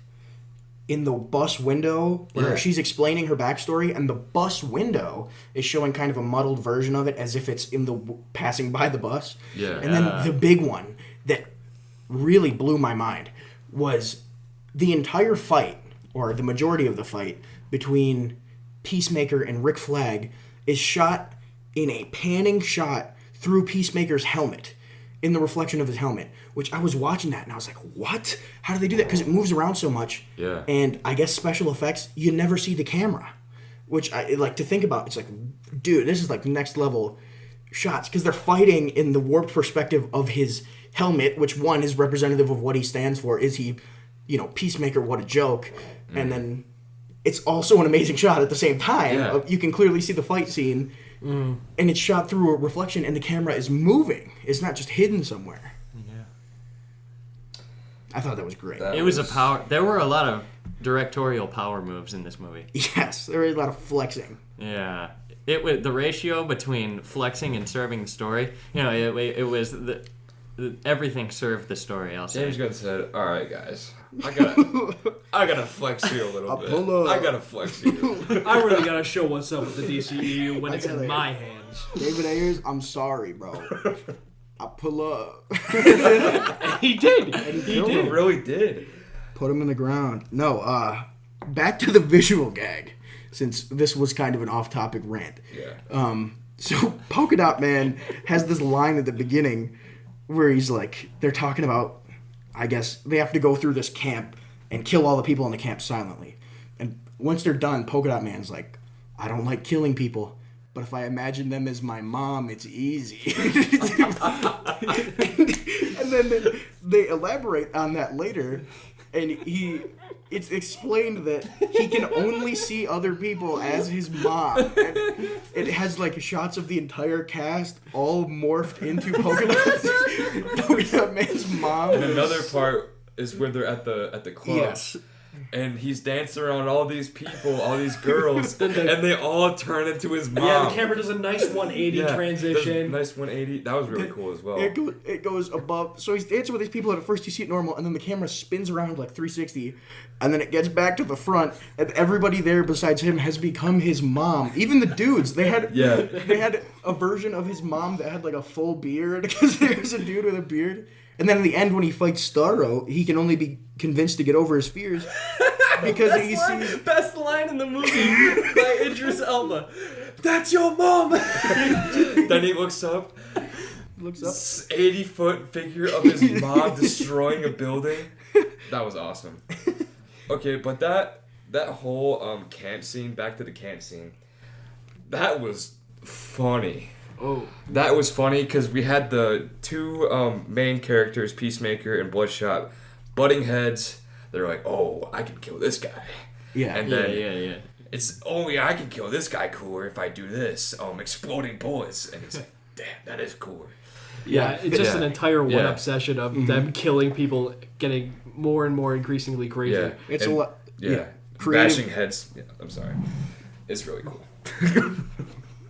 in the bus window where she's explaining her backstory, and the bus window is showing kind of a muddled version of it as if it's in the passing by the bus. Yeah. And then the big one that really blew my mind was the entire fight, or the majority of the fight, between Peacemaker and Rick Flag is shot in a panning shot through Peacemaker's helmet, in the reflection of his helmet, which I was watching that and I was like, what? How do they do that? Because it moves around so much. Yeah. And I guess special effects, you never see the camera, which I like to think about. It's like, dude, this is like next level shots, because they're fighting in the warped perspective of his helmet, which one is representative of what he stands for. Is he, Peacemaker, what a joke. And then it's also an amazing shot at the same time. Yeah. You can clearly see the fight scene. And it's shot through a reflection, and the camera is moving. It's not just hidden somewhere. Yeah. I thought that was great. It was a power. There were a lot of directorial power moves in this movie. Yes, there was a lot of flexing. Yeah. It was the ratio between flexing and serving the story. It was everything served the story. I'll say. James Gunn said, "All right, guys, I gotta flex you a little bit. pull up. I gotta flex you." I really gotta show what's up with the DCEU when it's in my hands. David Ayers, I'm sorry, bro. I pull up. He did. He really did. Put him in the ground. No, back to the visual gag, since this was kind of an off-topic rant. Yeah. So Polka Dot Man has this line at the beginning where he's like, they're talking about, I guess, they have to go through this camp and kill all the people in the camp silently. And once they're done, Polka Dot Man's like, I don't like killing people, but if I imagine them as my mom, it's easy. And then they elaborate on that later, and it's explained that he can only see other people as his mom. And it has like shots of the entire cast all morphed into Polka Dot Man's mom. And another part is where they're at the club. Yes. And he's dancing around all these people, all these girls, and they all turn into his mom. Yeah, the camera does a nice 180 Yeah, transition. Nice 180. That was really cool as well. It goes above. So he's dancing with these people, and at first you see it normal, and then the camera spins around like 360, and then it gets back to the front, and everybody there besides him has become his mom. Even the dudes, they had a version of his mom that had like a full beard, because there's a dude with a beard. And then in the end, when he fights Starro, he can only be convinced to get over his fears because he sees... Best line in the movie by Idris Elba. That's your mom! Then he looks up. 80-foot figure of his mom destroying a building. That was awesome. Okay, but that whole camp scene, back to the camp scene, that was funny. Oh. That was funny because we had the two main characters, Peacemaker and Bloodshot, butting heads. They're like, oh, I can kill this guy. Yeah. And then Yeah. it's only I can kill this guy cooler if I do this. Exploding bullets. And it's like, damn, that is cooler. Yeah, it's just an entire one-up Yeah. session of them killing people, getting more and more increasingly crazy. Yeah. It's and, a lot... Yeah. Creative. Bashing heads. Yeah, I'm sorry. It's really cool.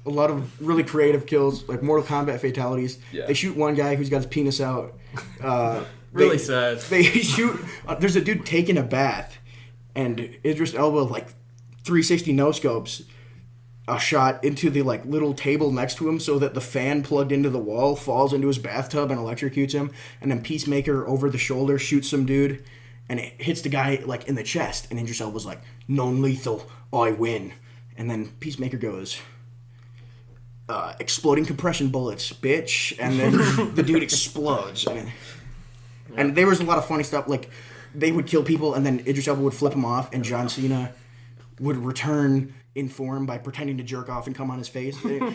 A lot of really creative kills, like Mortal Kombat fatalities. Yeah. They shoot one guy who's got his penis out. Really sad. They shoot... there's a dude taking a bath, and Idris Elba, like, 360 no-scopes a shot into the, like, little table next to him so that the fan plugged into the wall falls into his bathtub and electrocutes him. And then Peacemaker over the shoulder shoots some dude, and it hits the guy, like, in the chest. And Idris Elba's like, non-lethal, I win. And then Peacemaker goes... exploding compression bullets, bitch. And then the dude explodes. And there was a lot of funny stuff. Like, they would kill people, and then Idris Elba would flip him off, and John Cena would return in form by pretending to jerk off and come on his face. Yeah.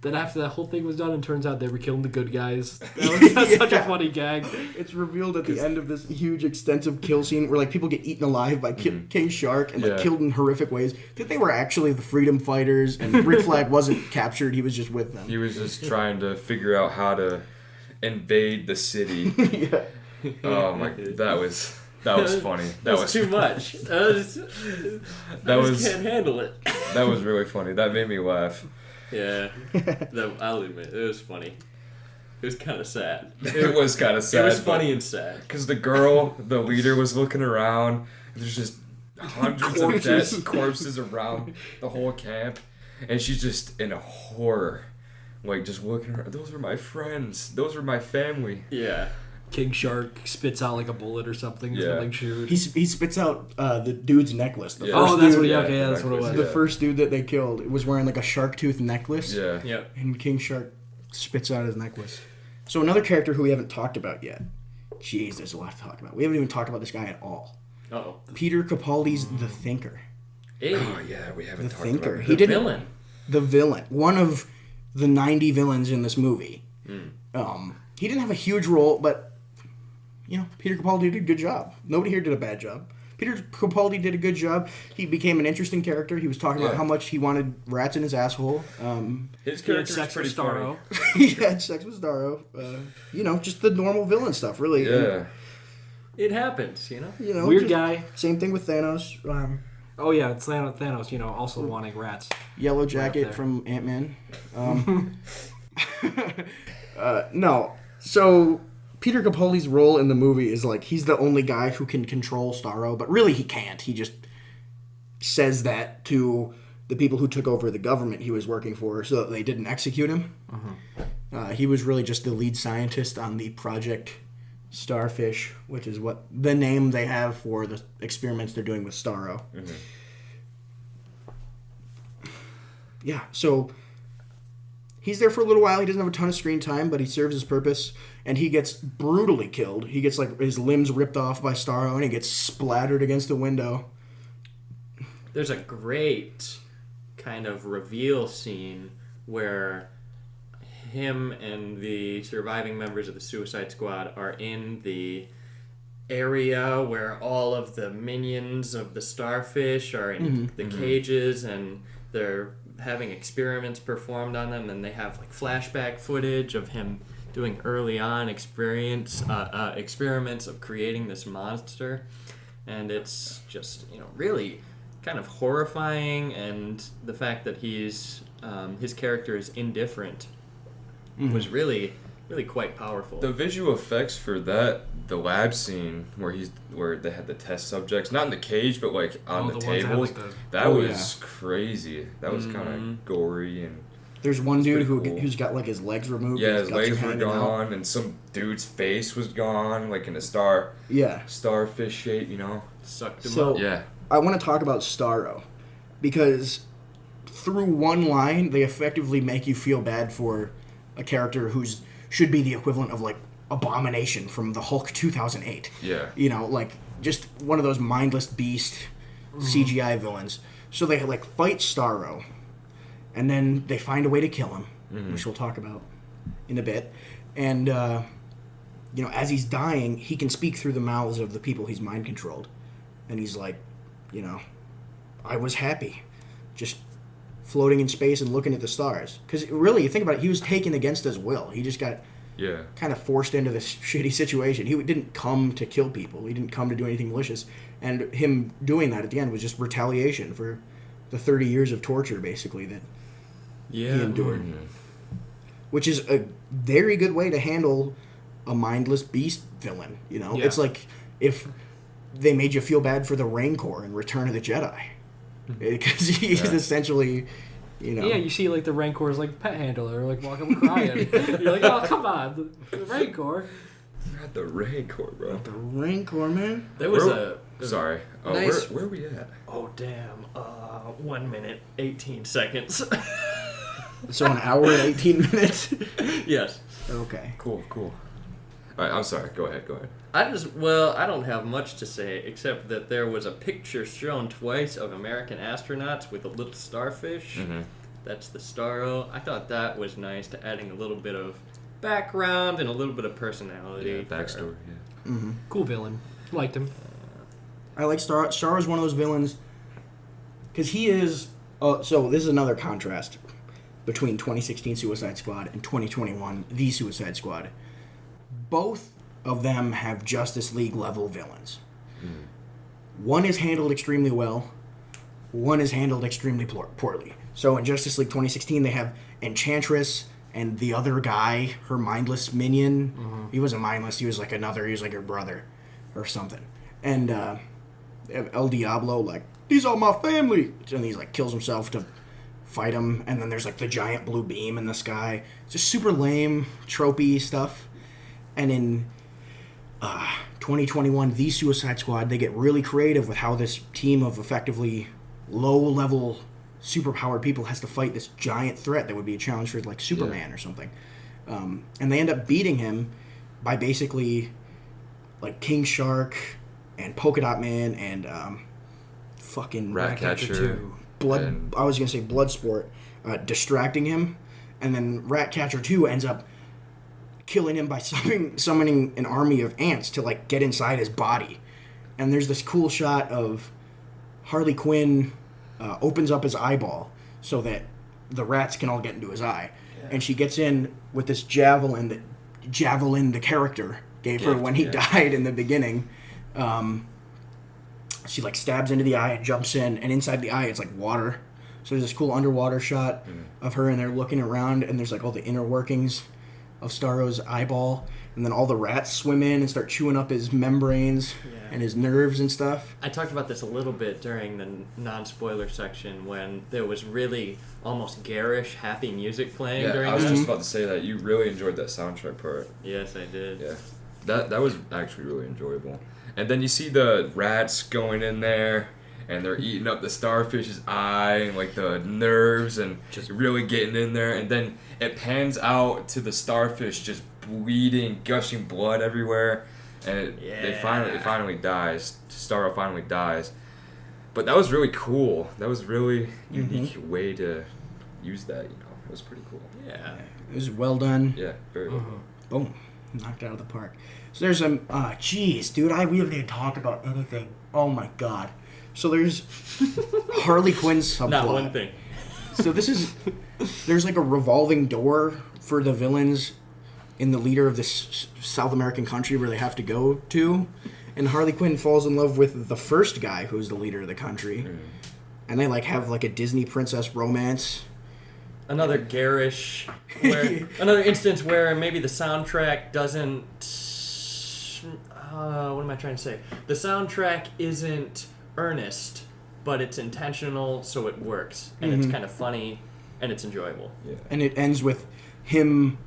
Then after that whole thing was done, and turns out they were killing the good guys. That's such a funny gag. It's revealed at the end of this huge, extensive kill scene where, like, people get eaten alive by King Shark and, like, killed in horrific ways. That they were actually the freedom fighters, and Rick Flag wasn't captured. He was just with them. He was just trying to figure out how to invade the city. Yeah. Oh my! That was funny. That was too much. I just can't handle it. That was really funny. That made me laugh. Yeah. I'll admit, it was funny. It was kind of sad. It was kind of sad. It was funny and sad. Because the girl, the leader, was looking around. And there's just hundreds of dead corpses around the whole camp. And she's just in a horror. Like, just looking around. Those were my friends. Those were my family. Yeah. King Shark spits out like a bullet or something. Yeah. Something shoot. He spits out the dude's necklace. The Yeah. first Oh, that's dude, what. yeah, Okay, yeah, that's what it was. The first dude that they killed was wearing like a shark tooth necklace. Yeah. Yep. And King Shark spits out his necklace. So another character who we haven't talked about yet. Jeez, there's a lot to talk about. We haven't even talked about this guy at all. Uh-oh. Peter Capaldi's The Thinker. Hey. Oh, yeah, we haven't The talked Thinker. about it. He didn't. Villain. The villain. One of the 90 villains in this movie. Mm. He didn't have a huge role, but, you know, Peter Capaldi did a good job. Nobody here did a bad job. Peter Capaldi did a good job. He became an interesting character. He was talking about how much he wanted rats in his asshole. His He had character's sex pretty with funny. Starro. He had sex with Starro. You know, just the normal villain stuff, really. Yeah. It happens, you know? You know, Weird just- guy. Same thing with Thanos. Oh yeah, it's Thanos. You know, also wanting rats. Yellow there. Jacket from Ant-Man. No. So, Peter Capaldi's role in the movie is like, he's the only guy who can control Starro, but really he can't. He just says that to the people who took over the government he was working for so that they didn't execute him. He was really just the lead scientist on the Project Starfish, which is what the name they have for the experiments they're doing with Starro. Yeah, so he's there for a little while. He doesn't have a ton of screen time, but he serves his purpose, and he gets brutally killed. He gets like his limbs ripped off by Starro, and he gets splattered against a window. There's a great kind of reveal scene where him and the surviving members of the Suicide Squad are in the area where all of the minions of the starfish are in the cages, and they're having experiments performed on them, and they have like flashback footage of him doing early on experiments of creating this monster, and it's just, you know, really kind of horrifying, and the fact that he's his character is indifferent was really quite powerful. The visual effects for that, the lab scene where they had the test subjects, not in the cage, but like on the ones that had, tables, like, the- that Oh, was crazy. That was kind of gory and There's one dude pretty cool. who's got like his legs removed. yeah, and his guts legs are were hanging out. gone, and some dude's face was gone, like in a Yeah. starfish shape, you know. Sucked him So up. Yeah, I want to talk about Starro because through one line they effectively make you feel bad for a character who's should be the equivalent of like Abomination from the Hulk 2008. yeah. You know, like just one of those mindless beast CGI villains. So they like fight Starro, and then they find a way to kill him, which we'll talk about in a bit. And you know, as he's dying, he can speak through the mouths of the people he's mind controlled, and he's like, you know, I was happy, just floating in space and looking at the stars. Because really, you think about it, he was taken against his will. He just got Yeah. kind of forced into this shitty situation. He didn't come to kill people. He didn't come to do anything malicious. And him doing that at the end was just retaliation for the 30 years of torture, basically, that he endured. Which is a very good way to handle a mindless beast villain, you know? Yeah. It's like if they made you feel bad for the Rancor in Return of the Jedi. Because he's essentially... You know. Yeah, you see like the Rancor's like pet handler, like walking crying. You're like, oh come on, the Rancor. Not the Rancor, bro. The Rancor, man. There was Sorry. Oh, nice- where are we at? Oh damn! 1 minute 18 seconds. So an hour and 18 minutes? Yes. Okay. Cool. All right, I'm sorry. Go ahead. I don't have much to say except that there was a picture shown twice of American astronauts with a little starfish. That's the Starro. I thought that was nice, to adding a little bit of background and a little bit of personality. Yeah, backstory. Yeah. Cool villain. Liked him. I like Star. Star is one of those villains because he is. So this is another contrast between 2016 Suicide Squad and 2021 The Suicide Squad. Both of them have Justice League level villains. One is handled extremely well. one is handled extremely poorly. So in Justice League 2016, they have Enchantress and the other guy, her mindless minion. Mm-hmm. He wasn't mindless. He was like her brother or something. And El Diablo, like, these are my family. And he's like kills himself to fight him. And then there's like the giant blue beam in the sky. It's just super lame, tropey stuff. And in 2021, the Suicide Squad, they get really creative with how this team of effectively low-level, superpowered people has to fight this giant threat that would be a challenge for, like, Superman or something. And they end up beating him by basically, like, King Shark and Polka Dot Man and fucking Ratcatcher 2. I was going to say Bloodsport, distracting him. And then Ratcatcher 2 ends up killing him by summoning an army of ants to, like, get inside his body. And there's this cool shot of Harley Quinn opens up his eyeball so that the rats can all get into his eye. Yeah. And she gets in with this javelin the character gave her when he died in the beginning. She, like, stabs into the eye and jumps in, and inside the eye it's, like, water. So there's this cool underwater shot of her, and they're looking around, and there's, like, all the inner workings of Starro's eyeball, and then all the rats swim in and start chewing up his membranes and his nerves and stuff. I talked about this a little bit during the non-spoiler section when there was really almost garish, happy music playing during I was just about to say that. You really enjoyed that soundtrack part. Yes, I did. Yeah. That was actually really enjoyable. And then you see the rats going in there, and they're eating up the starfish's eye, and, like, the nerves, and just really getting in there. And then it pans out to the starfish just bleeding, gushing blood everywhere. And it finally dies. Starro finally dies. But that was really cool. That was really unique way to use that, you know. It was pretty cool. Yeah. It was well done. Yeah, very well. Boom. Knocked out of the park. So there's some... Jeez, dude, we haven't even talked about anything. Oh, my God. So there's Harley Quinn's subplot. Not one thing. So there's like a revolving door for the villains in the leader of this South American country where they have to go to. And Harley Quinn falls in love with the first guy who's the leader of the country. And they, like, have, like, a Disney princess romance. Another garish, another instance where maybe the soundtrack doesn't... what am I trying to say? The soundtrack isn't earnest, but it's intentional, so it works, and it's kind of funny, and it's enjoyable. Yeah. And it ends with him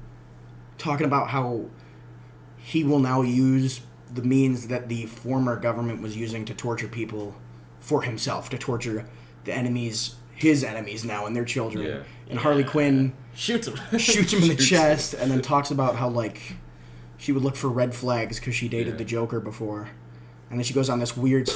talking about how he will now use the means that the former government was using to torture people for himself, to torture his enemies now and their children. Yeah. And Harley Quinn shoots him in the chest, and then talks about how, like, she would look for red flags because she dated the Joker before. And then she goes on this weird,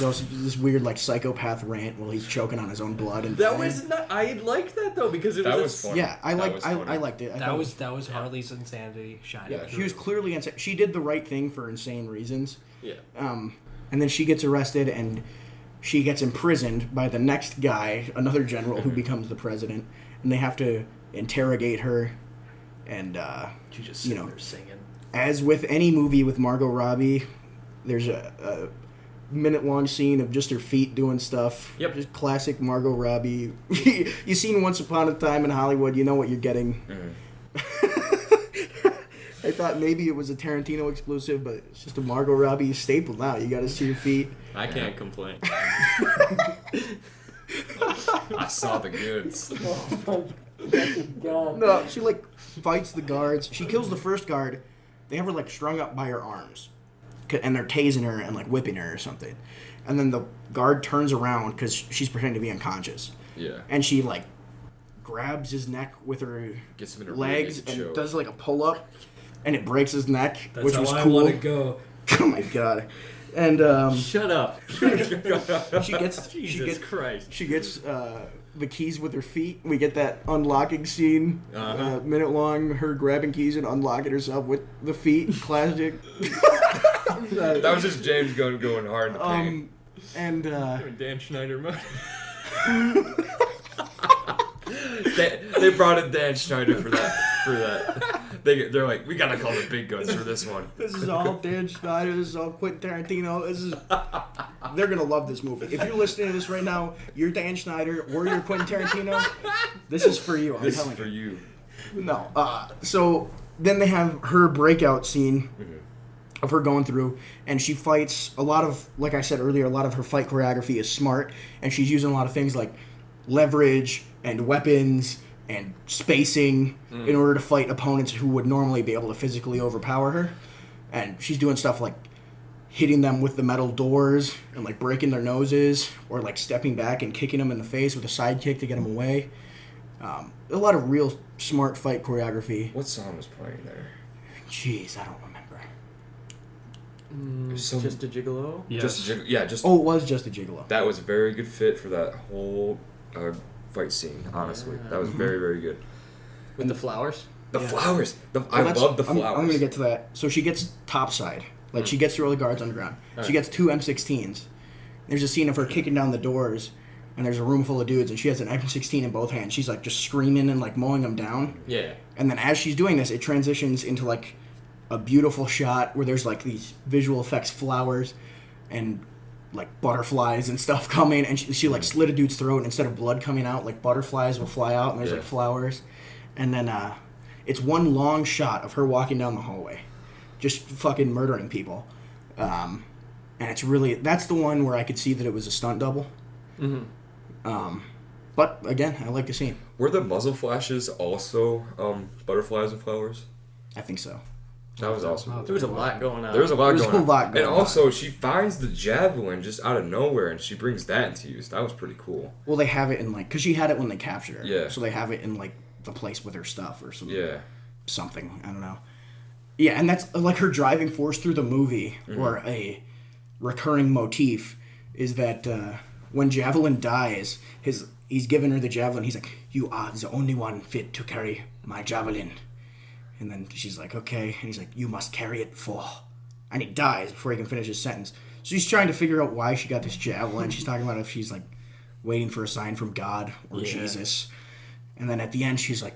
like, psychopath rant while he's choking on his own blood. And that was not. I liked that though because it was fun. Yeah, I liked it. That was Harley's insanity shining. Yeah, she was clearly insane. She did the right thing for insane reasons. Yeah. And then she gets arrested and she gets imprisoned by the next guy, another general who becomes the president, and they have to interrogate her. And She just sitting there singing. As with any movie with Margot Robbie, there's a minute-long scene of just her feet doing stuff. Yep. Just classic Margot Robbie. You've seen Once Upon a Time in Hollywood, you know what you're getting. I thought maybe it was a Tarantino exclusive, but it's just a Margot Robbie staple now. You gotta see your feet. I can't complain. I saw the goods. Oh my God. No, she, like, fights the guards. She kills the first guard. They have her, like, strung up by her arms. And they're tasing her and, like, whipping her or something. And then the guard turns around because she's pretending to be unconscious. Yeah. And she, like, grabs his neck with her Gets him in a legs really and choke. does, like, a pull-up. And it breaks his neck, That's which how was I cool. want to go. Oh, my God. And Shut up. she gets Jesus Christ. She gets the keys with her feet. We get that unlocking scene, minute long, her grabbing keys and unlocking herself with the feet. Classic. That was just James going hard in the paint. And Dan Schneider mode. They brought in Dan Schneider for that. They're like, we gotta call the big guns for this one. this is all Dan Schneider. This is all Quentin Tarantino. This is they're gonna love this movie. If you're listening to this right now, you're Dan Schneider or you're Quentin Tarantino. This is for you. I'm This telling is for you. No. So then they have her breakout scene of her going through, and she fights a lot of, like I said earlier, a lot of her fight choreography is smart, and she's using a lot of things like leverage and weapons and spacing in order to fight opponents who would normally be able to physically overpower her. And she's doing stuff like hitting them with the metal doors and like breaking their noses, or like stepping back and kicking them in the face with a side kick to get them away. A lot of real smart fight choreography. What song was playing there? Jeez, I don't remember. Just a Gigolo? Yes. Just Oh, it was Just a Gigolo. that was a very good fit for that whole fight scene. Honestly, that was very, very good. With the flowers? The flowers. I Well, love the flowers. I'm going to get to that. So she gets topside. Like, she gets through all the guards underground. She gets 2 M16s. There's a scene of her kicking down the doors, and there's a room full of dudes, and she has an M16 in both hands. She's, like, just screaming and, like, mowing them down. Yeah. And then as she's doing this, it transitions into, like, a beautiful shot where there's, like, these visual effects flowers and, like, butterflies and stuff coming. And she like, slit a dude's throat, and instead of blood coming out, like, butterflies will fly out, and there's, like, flowers. And then it's one long shot of her walking down the hallway, just fucking murdering people. And it's really, that's the one where I could see that it was a stunt double. But again, I like the scene. Were the muzzle flashes also butterflies and flowers? I think so. That was awesome. There was a lot going on. There was a lot There was going a on. lot going And also, she finds the javelin just out of nowhere, and she brings that into use. That was pretty cool. Well, they have it in, like, because she had it when they captured her. Yeah. So they have it in, like, the place with her stuff or something. I don't know. Yeah, and that's, like, her driving force through the movie, or a recurring motif, is that when Javelin dies, he's given her the javelin. He's like, "You are the only one fit to carry my javelin." And then she's like, "Okay." And he's like, "You must carry it for..." And he dies before he can finish his sentence. So she's trying to figure out why she got this javelin. She's talking about if she's, like, waiting for a sign from God or Jesus. And then at the end, she's like,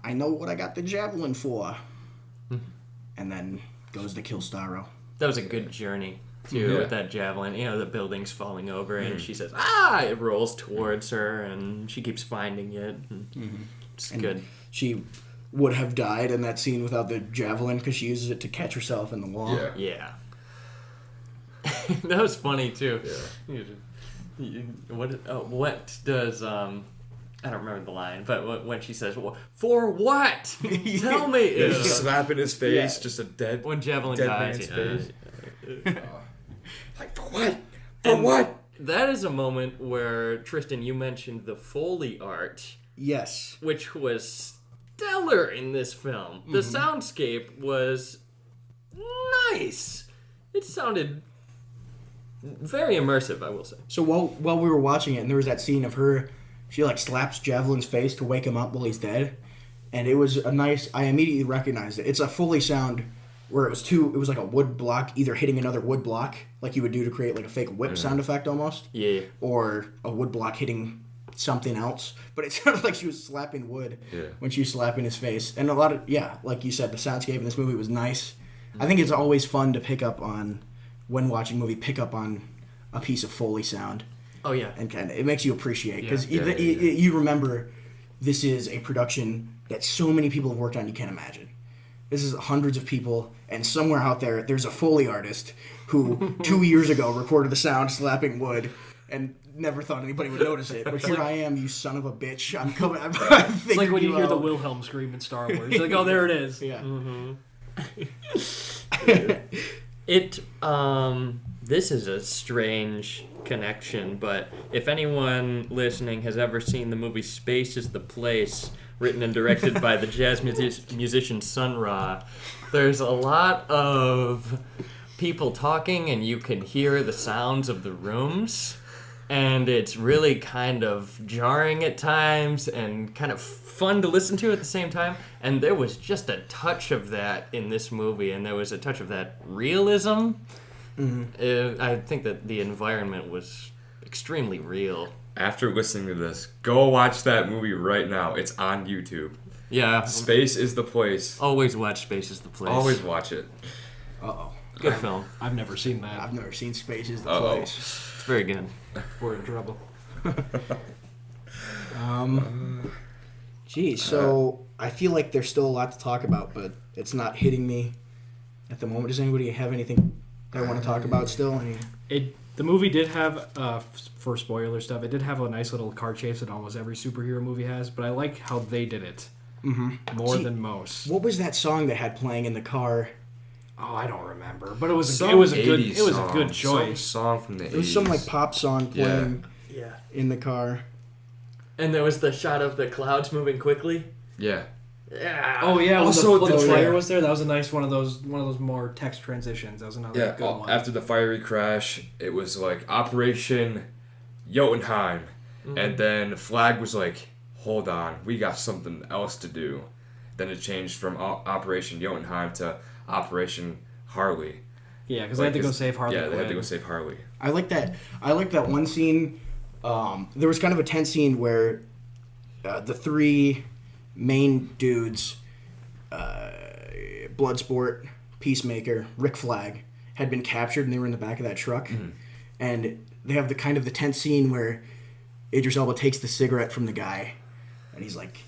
"I know what I got the javelin for." And then goes to kill Starro. That was a good journey, too, with that javelin. You know, the building's falling over, and she says, "Ah!" It rolls towards her, and she keeps finding it. It's good. She would have died in that scene without the javelin because she uses it to catch herself in the wall. Yeah. That was funny, too. Yeah. What does... I don't remember the line, but when she says, "For what? Tell me." Yeah, just slap in his face, just a dead When Javelin dead dies. man's face. Like, for what? For what? That is a moment where, Tristan, you mentioned the Foley art, Yes. which was stellar in this film. The soundscape was nice. It sounded very immersive, I will say. So while we were watching it, and there was that scene of her, she, like, slaps Javelin's face to wake him up while he's dead. And it was a nice... I immediately recognized it. It's a Foley sound where it was like a wood block either hitting another wood block, like you would do to create, like, a fake whip sound effect almost. Yeah. Or a wood block hitting something else. But it sounded like she was slapping wood when she was slapping his face. And a lot of... Yeah, like you said, the soundscape in this movie was nice. I think it's always fun to pick up on... When watching a movie, pick up on a piece of Foley sound. Oh, yeah. And kind of, it makes you appreciate, because you remember this is a production that so many people have worked on you can't imagine. This is hundreds of people, and somewhere out there, there's a Foley artist who 2 years ago recorded the sound slapping wood and never thought anybody would notice it. But here I am, you son of a bitch. I'm coming. It's like when you hear the Wilhelm scream in Star Wars. You're like, oh, there it is. Yeah. This is a strange connection, but if anyone listening has ever seen the movie Space is the Place, written and directed by the jazz musician Sun Ra, there's a lot of people talking and you can hear the sounds of the rooms, and it's really kind of jarring at times and kind of fun to listen to at the same time. And there was just a touch of that in this movie, and there was a touch of that realism. I think that the environment was extremely real. After listening to this, go watch that movie right now. It's on YouTube. Yeah. Space is the Place. Always watch Space is the Place. Always watch it. Uh-oh. Good film. I've never seen that. I've never seen Space is the Uh-oh. Place. It's very good. We're in trouble. Geez, so I feel like there's still a lot to talk about, but it's not hitting me at the moment. Does anybody have anything they want to talk about still? The movie did have, for spoiler stuff, it did have a nice little car chase that almost every superhero movie has, but I like how they did it more than most. What was that song they had playing in the car? Oh, I don't remember, but it was a Some good 80s choice. Some song from the 80s. It was some like pop song playing Yeah. in the car. And there was the shot of the clouds moving quickly. Yeah. Yeah. Oh yeah, Also, when the the flyer trailer- was there. That was a nice one of those more text transitions. That was another good one. After the fiery crash, it was like Operation Jotunheim. And then Flag was like, hold on, we got something else to do. Then it changed from Operation Jotunheim to Operation Harley. Yeah, because they had to go save Harley. Yeah, they had to Quinn. go save Harley. I like that. I like that one scene. There was kind of a tense scene where the three main dudes, Bloodsport, Peacemaker, Rick Flag, had been captured and they were in the back of that truck. And they have the kind of the tense scene where Idris Elba takes the cigarette from the guy and he's like,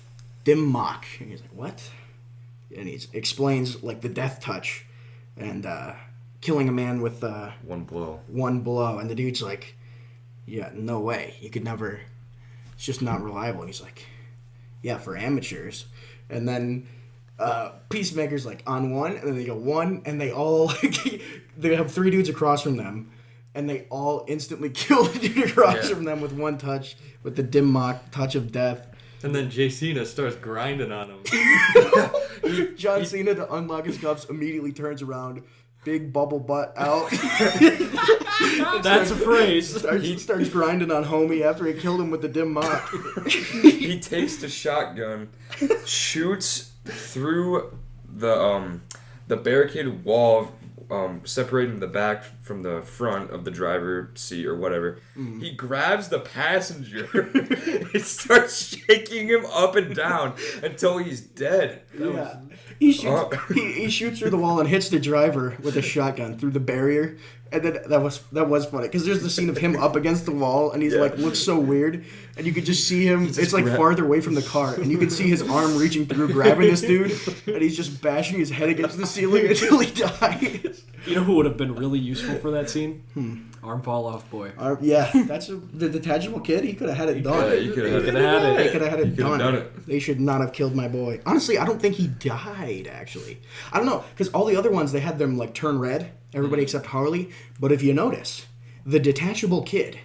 dim mock. And he's like, what? And he explains like the death touch and killing a man with One blow. one blow. And the dude's like, yeah, no way. You could never. It's just not reliable. And he's like, yeah, for amateurs. And then Peacemaker's like, on one. And then they go one. And they all, they have three dudes across from them. And they all instantly kill the dude across from them with one touch, with the dim mock touch of death. And then Cena starts grinding on him. John Cena, to unlock his cuffs, immediately turns around, big bubble butt out. That's a phrase. Starts grinding on homie after he killed him with the dim mock. He takes the shotgun, shoots through the barricaded wall, separating the back from the front of the driver's seat or whatever. He grabs the passenger. He starts shaking him up and down until he's dead. Yeah. He shoots through the wall and hits the driver with a shotgun through the barrier. And then that was funny because there's the scene of him up against the wall and he's like looks so weird and you could just see him. It's like farther away from the car and you can see his arm reaching through grabbing this dude and he's just bashing his head against the ceiling until he dies. You know who would have been really useful for that scene? Arm fall off boy. Yeah, that's the Detachable Kid. He could have had it done. Yeah, you could have He had it. could have had They it. could have had it done. done it. They should not have killed my boy. Honestly, I don't think he died, actually. I don't know, because all the other ones, they had them, like, turn red, everybody except Harley. But if you notice, the Detachable Kid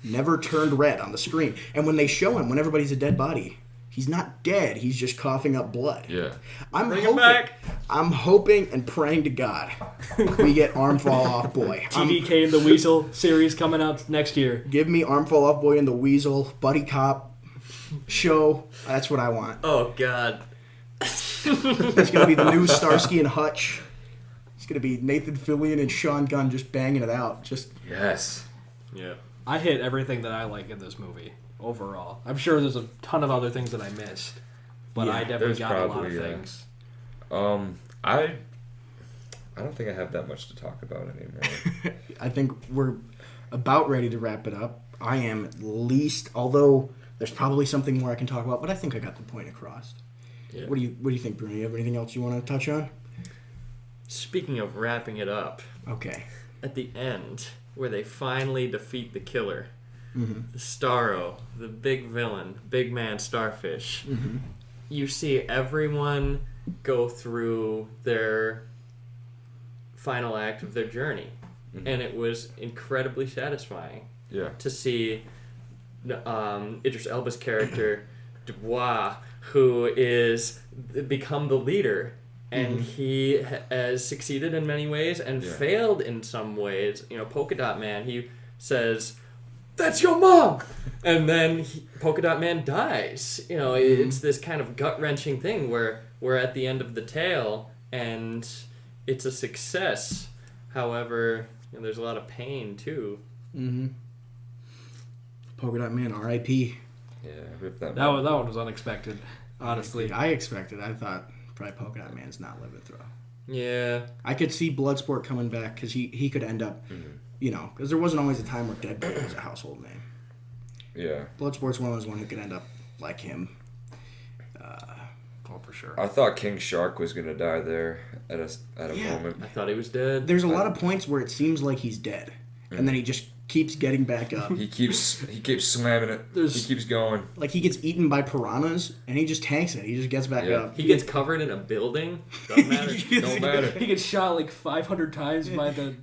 never turned red on the screen. And when they show him, when everybody's a dead body, he's not dead. He's just coughing up blood. Yeah. Bring him back. I'm hoping and praying to God we get Arm Fall Off Boy. TDK and the Weasel series coming out next year. Give me Arm Fall Off Boy and the Weasel buddy cop show. That's what I want. Oh, God. It's going to be the new Starsky and Hutch. It's going to be Nathan Fillion and Sean Gunn just banging it out. Just Yes. Yeah. I hit everything that I like in this movie overall. I'm sure there's a ton of other things that I missed, but Yeah, I definitely there's got a lot of probably, things. I don't think I have that much to talk about anymore. I think we're about ready to wrap it up. I am at least, although there's probably something more I can talk about, but I think I got the point across. Yeah. What do you think, Bruno? You have anything else you want to touch on? Speaking of wrapping it up, Okay. at the end, where they finally defeat the killer, Mm-hmm. the Starro, the big villain, big man Starfish, Mm-hmm. you see everyone go through their final act of their journey. And it was incredibly satisfying Yeah. to see Idris Elba's character, Dubois, who is become the leader. And he has succeeded in many ways and failed in some ways. You know, Polka Dot Man, he says, "That's your mom!" And then Polka Dot Man dies. You know, it's this kind of gut-wrenching thing where we're at the end of the tale and it's a success. However, you know, there's a lot of pain, too. Mm-hmm. Polka Dot Man, R.I.P. Yeah, rip that. That one was unexpected, honestly. I expected. I thought probably Polka Dot Man's not living through. Yeah. I could see Bloodsport coming back because he could end up, because there wasn't always a time where Deadpool was a household name. Yeah. Bloodsport's one of those ones who could end up like him. Oh, for sure. I thought King Shark was gonna die there at a moment. I thought he was dead. There's a lot of points where it seems like he's dead, and then he just keeps getting back up. He keeps slamming it. He keeps going. Like he gets eaten by piranhas, and he just tanks it. He just gets back up. He gets covered in a building. Doesn't matter. Don't matter. He gets shot like 500 times by the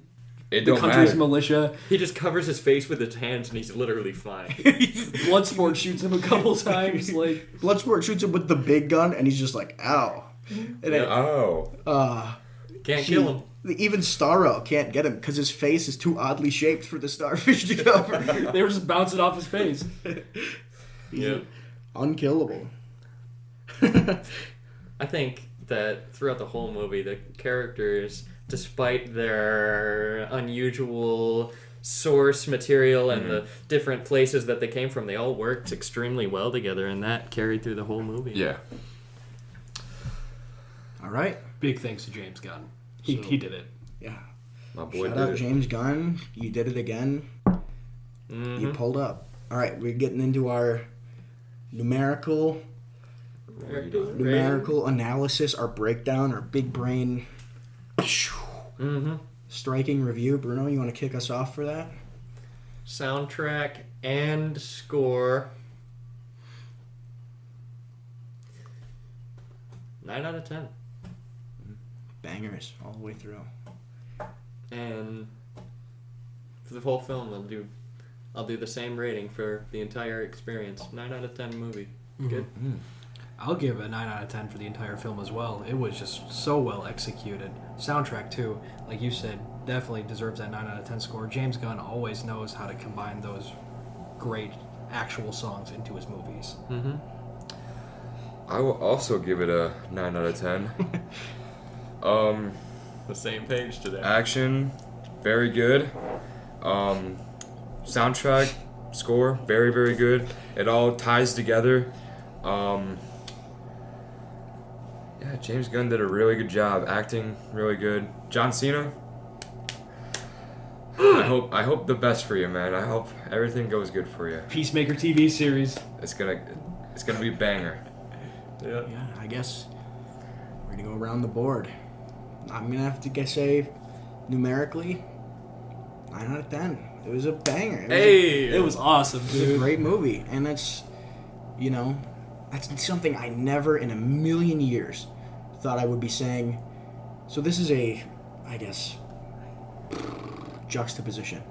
It don't country's matter. militia. He just covers his face with his hands and he's literally fine. Bloodsport shoots him a couple times. Like Bloodsport shoots him with the big gun, and he's just like, "Ow!" And Can't kill him. even Starro can't get him because his face is too oddly shaped for the starfish to cover. they were just bouncing off his face. Yeah. Unkillable. I think that throughout the whole movie, the characters, despite their unusual source material and the different places that they came from, they all worked extremely well together, and that carried through the whole movie. Yeah. All right. Big thanks to James Gunn. He did it. Yeah. My boy Shout did out it. James Gunn. You did it again. You pulled up. All right, we're getting into our numerical analysis, our breakdown, our big brain striking review. Bruno, you want to kick us off for that? Soundtrack and score. 9 out of 10. Bangers all the way through. And for the whole film, I'll do the same rating for the entire experience. 9 out of 10 movie. Good. I'll give it a 9 out of 10 for the entire film as well. It was just so well executed. Soundtrack, too, like you said, definitely deserves that 9 out of 10 score. James Gunn always knows how to combine those great actual songs into his movies. Mm-hmm. I will also give it a 9 out of 10. The same page today. Action, very good. Soundtrack, score, very, very good. It all ties together. Yeah, James Gunn did a really good job. Acting, really good. John Cena, I hope the best for you, man. I hope everything goes good for you. Peacemaker TV series. It's gonna be a banger. Yeah. Yeah, I guess we're going to go around the board. I'm going to have to say, numerically, 9 out of 10. It was a banger. It was awesome, It was a great movie. And that's something I never in a million years thought I would be saying. So this is a, I guess, juxtaposition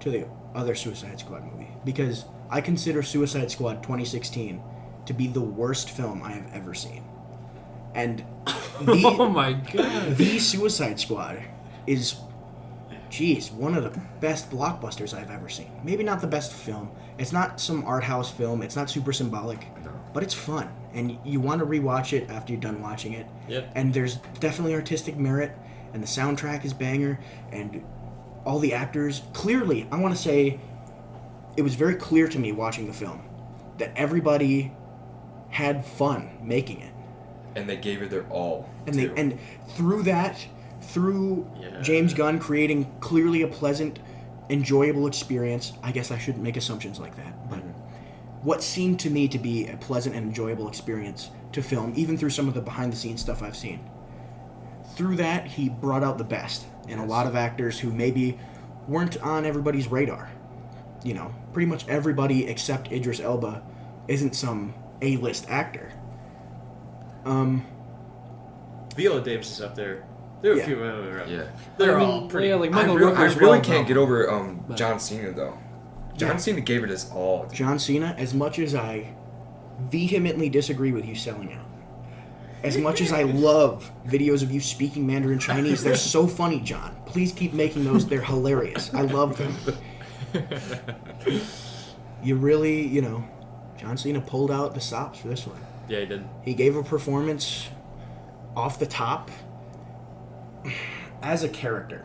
to the other Suicide Squad movie. Because I consider Suicide Squad 2016 to be the worst film I have ever seen. And Oh my god. The Suicide Squad is, one of the best blockbusters I've ever seen. Maybe not the best film. It's not some art house film. It's not super symbolic. No. But it's fun. And you want to rewatch it after you're done watching it. Yeah. And there's definitely artistic merit. And the soundtrack is banger. And all the actors. Clearly, I want to say, it was very clear to me watching the film that everybody had fun making it. And they gave it their all. And through Yeah. James Gunn creating clearly a pleasant, enjoyable experience. I guess I shouldn't make assumptions like that, but what seemed to me to be a pleasant and enjoyable experience to film, even through some of the behind-the-scenes stuff I've seen. Through that, he brought out the best in a lot of actors who maybe weren't on everybody's radar. Pretty much everybody except Idris Elba isn't some A-list actor. Viola Davis is up there. There are Yeah. a few other. Yeah. They're I mean, all pretty. yeah, like I Michael really Rooker's well can't known. get over John Cena though. John Cena gave it his all. John Cena, as much as I vehemently disagree with you selling out, as much as I love videos of you speaking Mandarin Chinese, they're so funny, John. Please keep making those. They're hilarious. I love them. You really, John Cena pulled out the stops for this one. Yeah, he did. He gave a performance off the top as a character,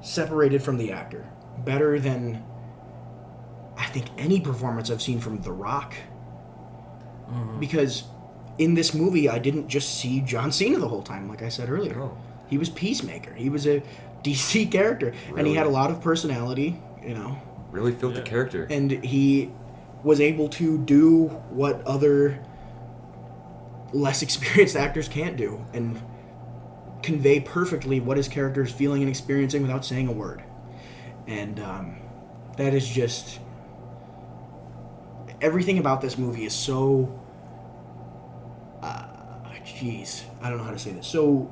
separated from the actor, better than I think any performance I've seen from The Rock. Because in this movie, I didn't just see John Cena the whole time, like I said earlier. Oh. He was Peacemaker. He was a DC character, and he Really? had a lot of personality, Really felt the character. and he was able to do what other less experienced actors can't do, and convey perfectly what his character is feeling and experiencing without saying a word. And that is just... Everything about this movie is so... I don't know how to say this. So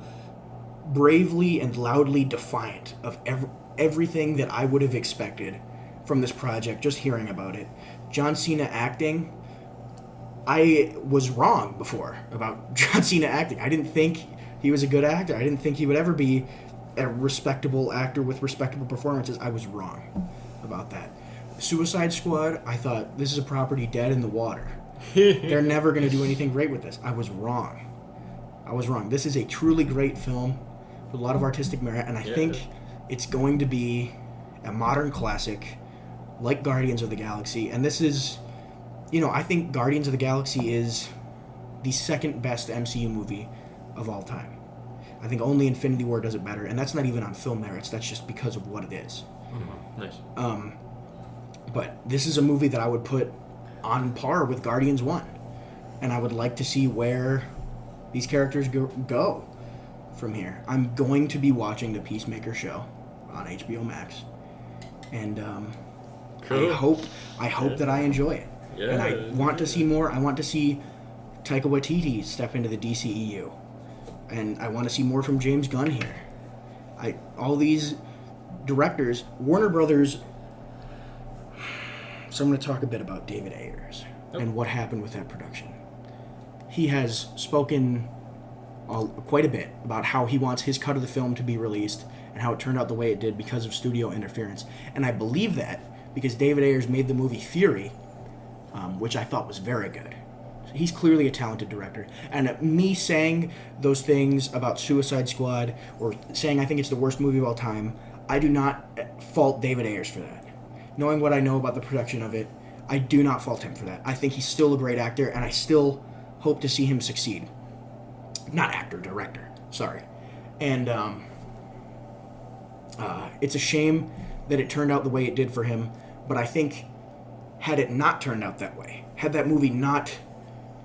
bravely and loudly defiant of everything that I would have expected from this project, just hearing about it. John Cena acting... I was wrong before about John Cena acting. I didn't think he was a good actor. I didn't think he would ever be a respectable actor with respectable performances. I was wrong about that. Suicide Squad, I thought, this is a property dead in the water. They're never going to do anything great with this. I was wrong. This is a truly great film with a lot of artistic merit, and I think it's going to be a modern classic like Guardians of the Galaxy. And this is... I think Guardians of the Galaxy is the second best MCU movie of all time. I think only Infinity War does it better, and that's not even on film merits. That's just because of what it is. Mm-hmm. Nice. But this is a movie that I would put on par with Guardians 1. And I would like to see where these characters go from here. I'm going to be watching the Peacemaker show on HBO Max. And Cool. I hope that I enjoy it. Yeah, And I want to see more. I want to see Taika Waititi step into the DCEU. And I want to see more from James Gunn here. All these directors, Warner Brothers... So I'm going to talk a bit about David Ayers and what happened with that production. He has spoken quite a bit about how he wants his cut of the film to be released and how it turned out the way it did because of studio interference. And I believe that because David Ayers made the movie Fury, which I thought was very good. He's clearly a talented director. And me saying those things about Suicide Squad or saying I think it's the worst movie of all time, I do not fault David Ayers for that. Knowing what I know about the production of it, I do not fault him for that. I think he's still a great actor, and I still hope to see him succeed. Not actor, director. Sorry. And it's a shame that it turned out the way it did for him, but I think had it not turned out that way, had that movie not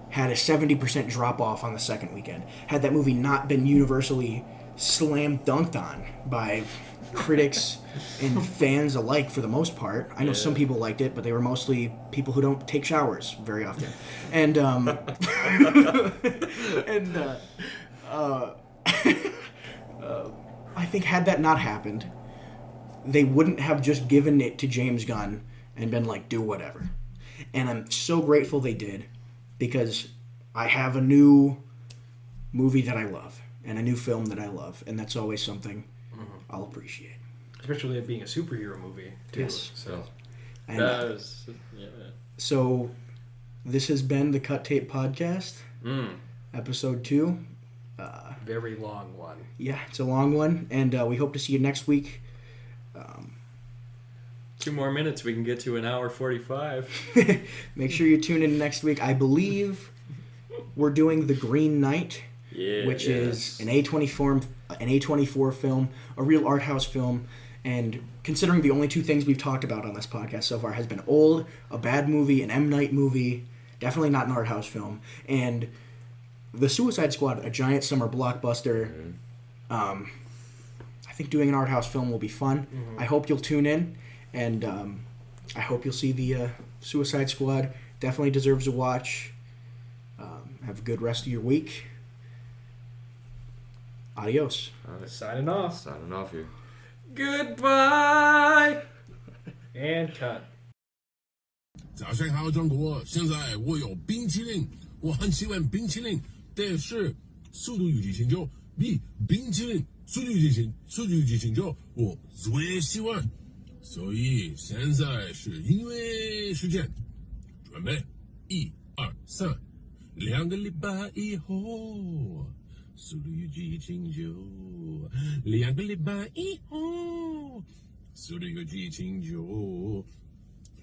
had a 70% drop-off on the second weekend, had that movie not been universally slam dunked on by critics and fans alike for the most part. I know some people liked it, but they were mostly people who don't take showers very often. And I think had that not happened, they wouldn't have just given it to James Gunn and been like, do whatever. And I'm so grateful they did, because I have a new movie that I love and a new film that I love, and that's always something I'll appreciate. Especially it being a superhero movie, too. Yes. So. And, so this has been the Cut Tape Podcast, episode 2. Very long one. Yeah, it's a long one, and we hope to see you next week. 2 more minutes, we can get to an hour 45. Make sure you tune in next week. I believe we're doing The Green Knight, which is an A24 film, a real art house film. And considering the only 2 things we've talked about on this podcast so far has been Old, a bad movie, an M. Night movie, definitely not an art house film, and The Suicide Squad, a giant summer blockbuster. I think doing an art house film will be fun. I hope you'll tune in, and I hope you'll see the Suicide Squad. Definitely deserves a watch. Have a good rest of your week. Adios. Signing off. Signing off here. Goodbye! And cut. 早上好，中国！现在我有冰淇淋，我很喜欢冰淇淋，但是速度与激情就比冰淇淋速度与激情就我最喜欢，所以现在是音乐时间，准备1、2、3，2个礼拜以后。速度与激情就2个礼拜以后，速度与激情就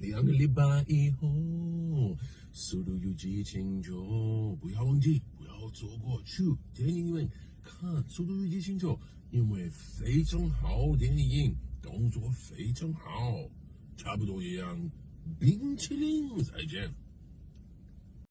2个礼拜以后，速度与激情9，不要忘记，不要错过去电影院看《速度与激情9》，因为非常好电影，动作非常好，差不多一样。冰淇淋，再见。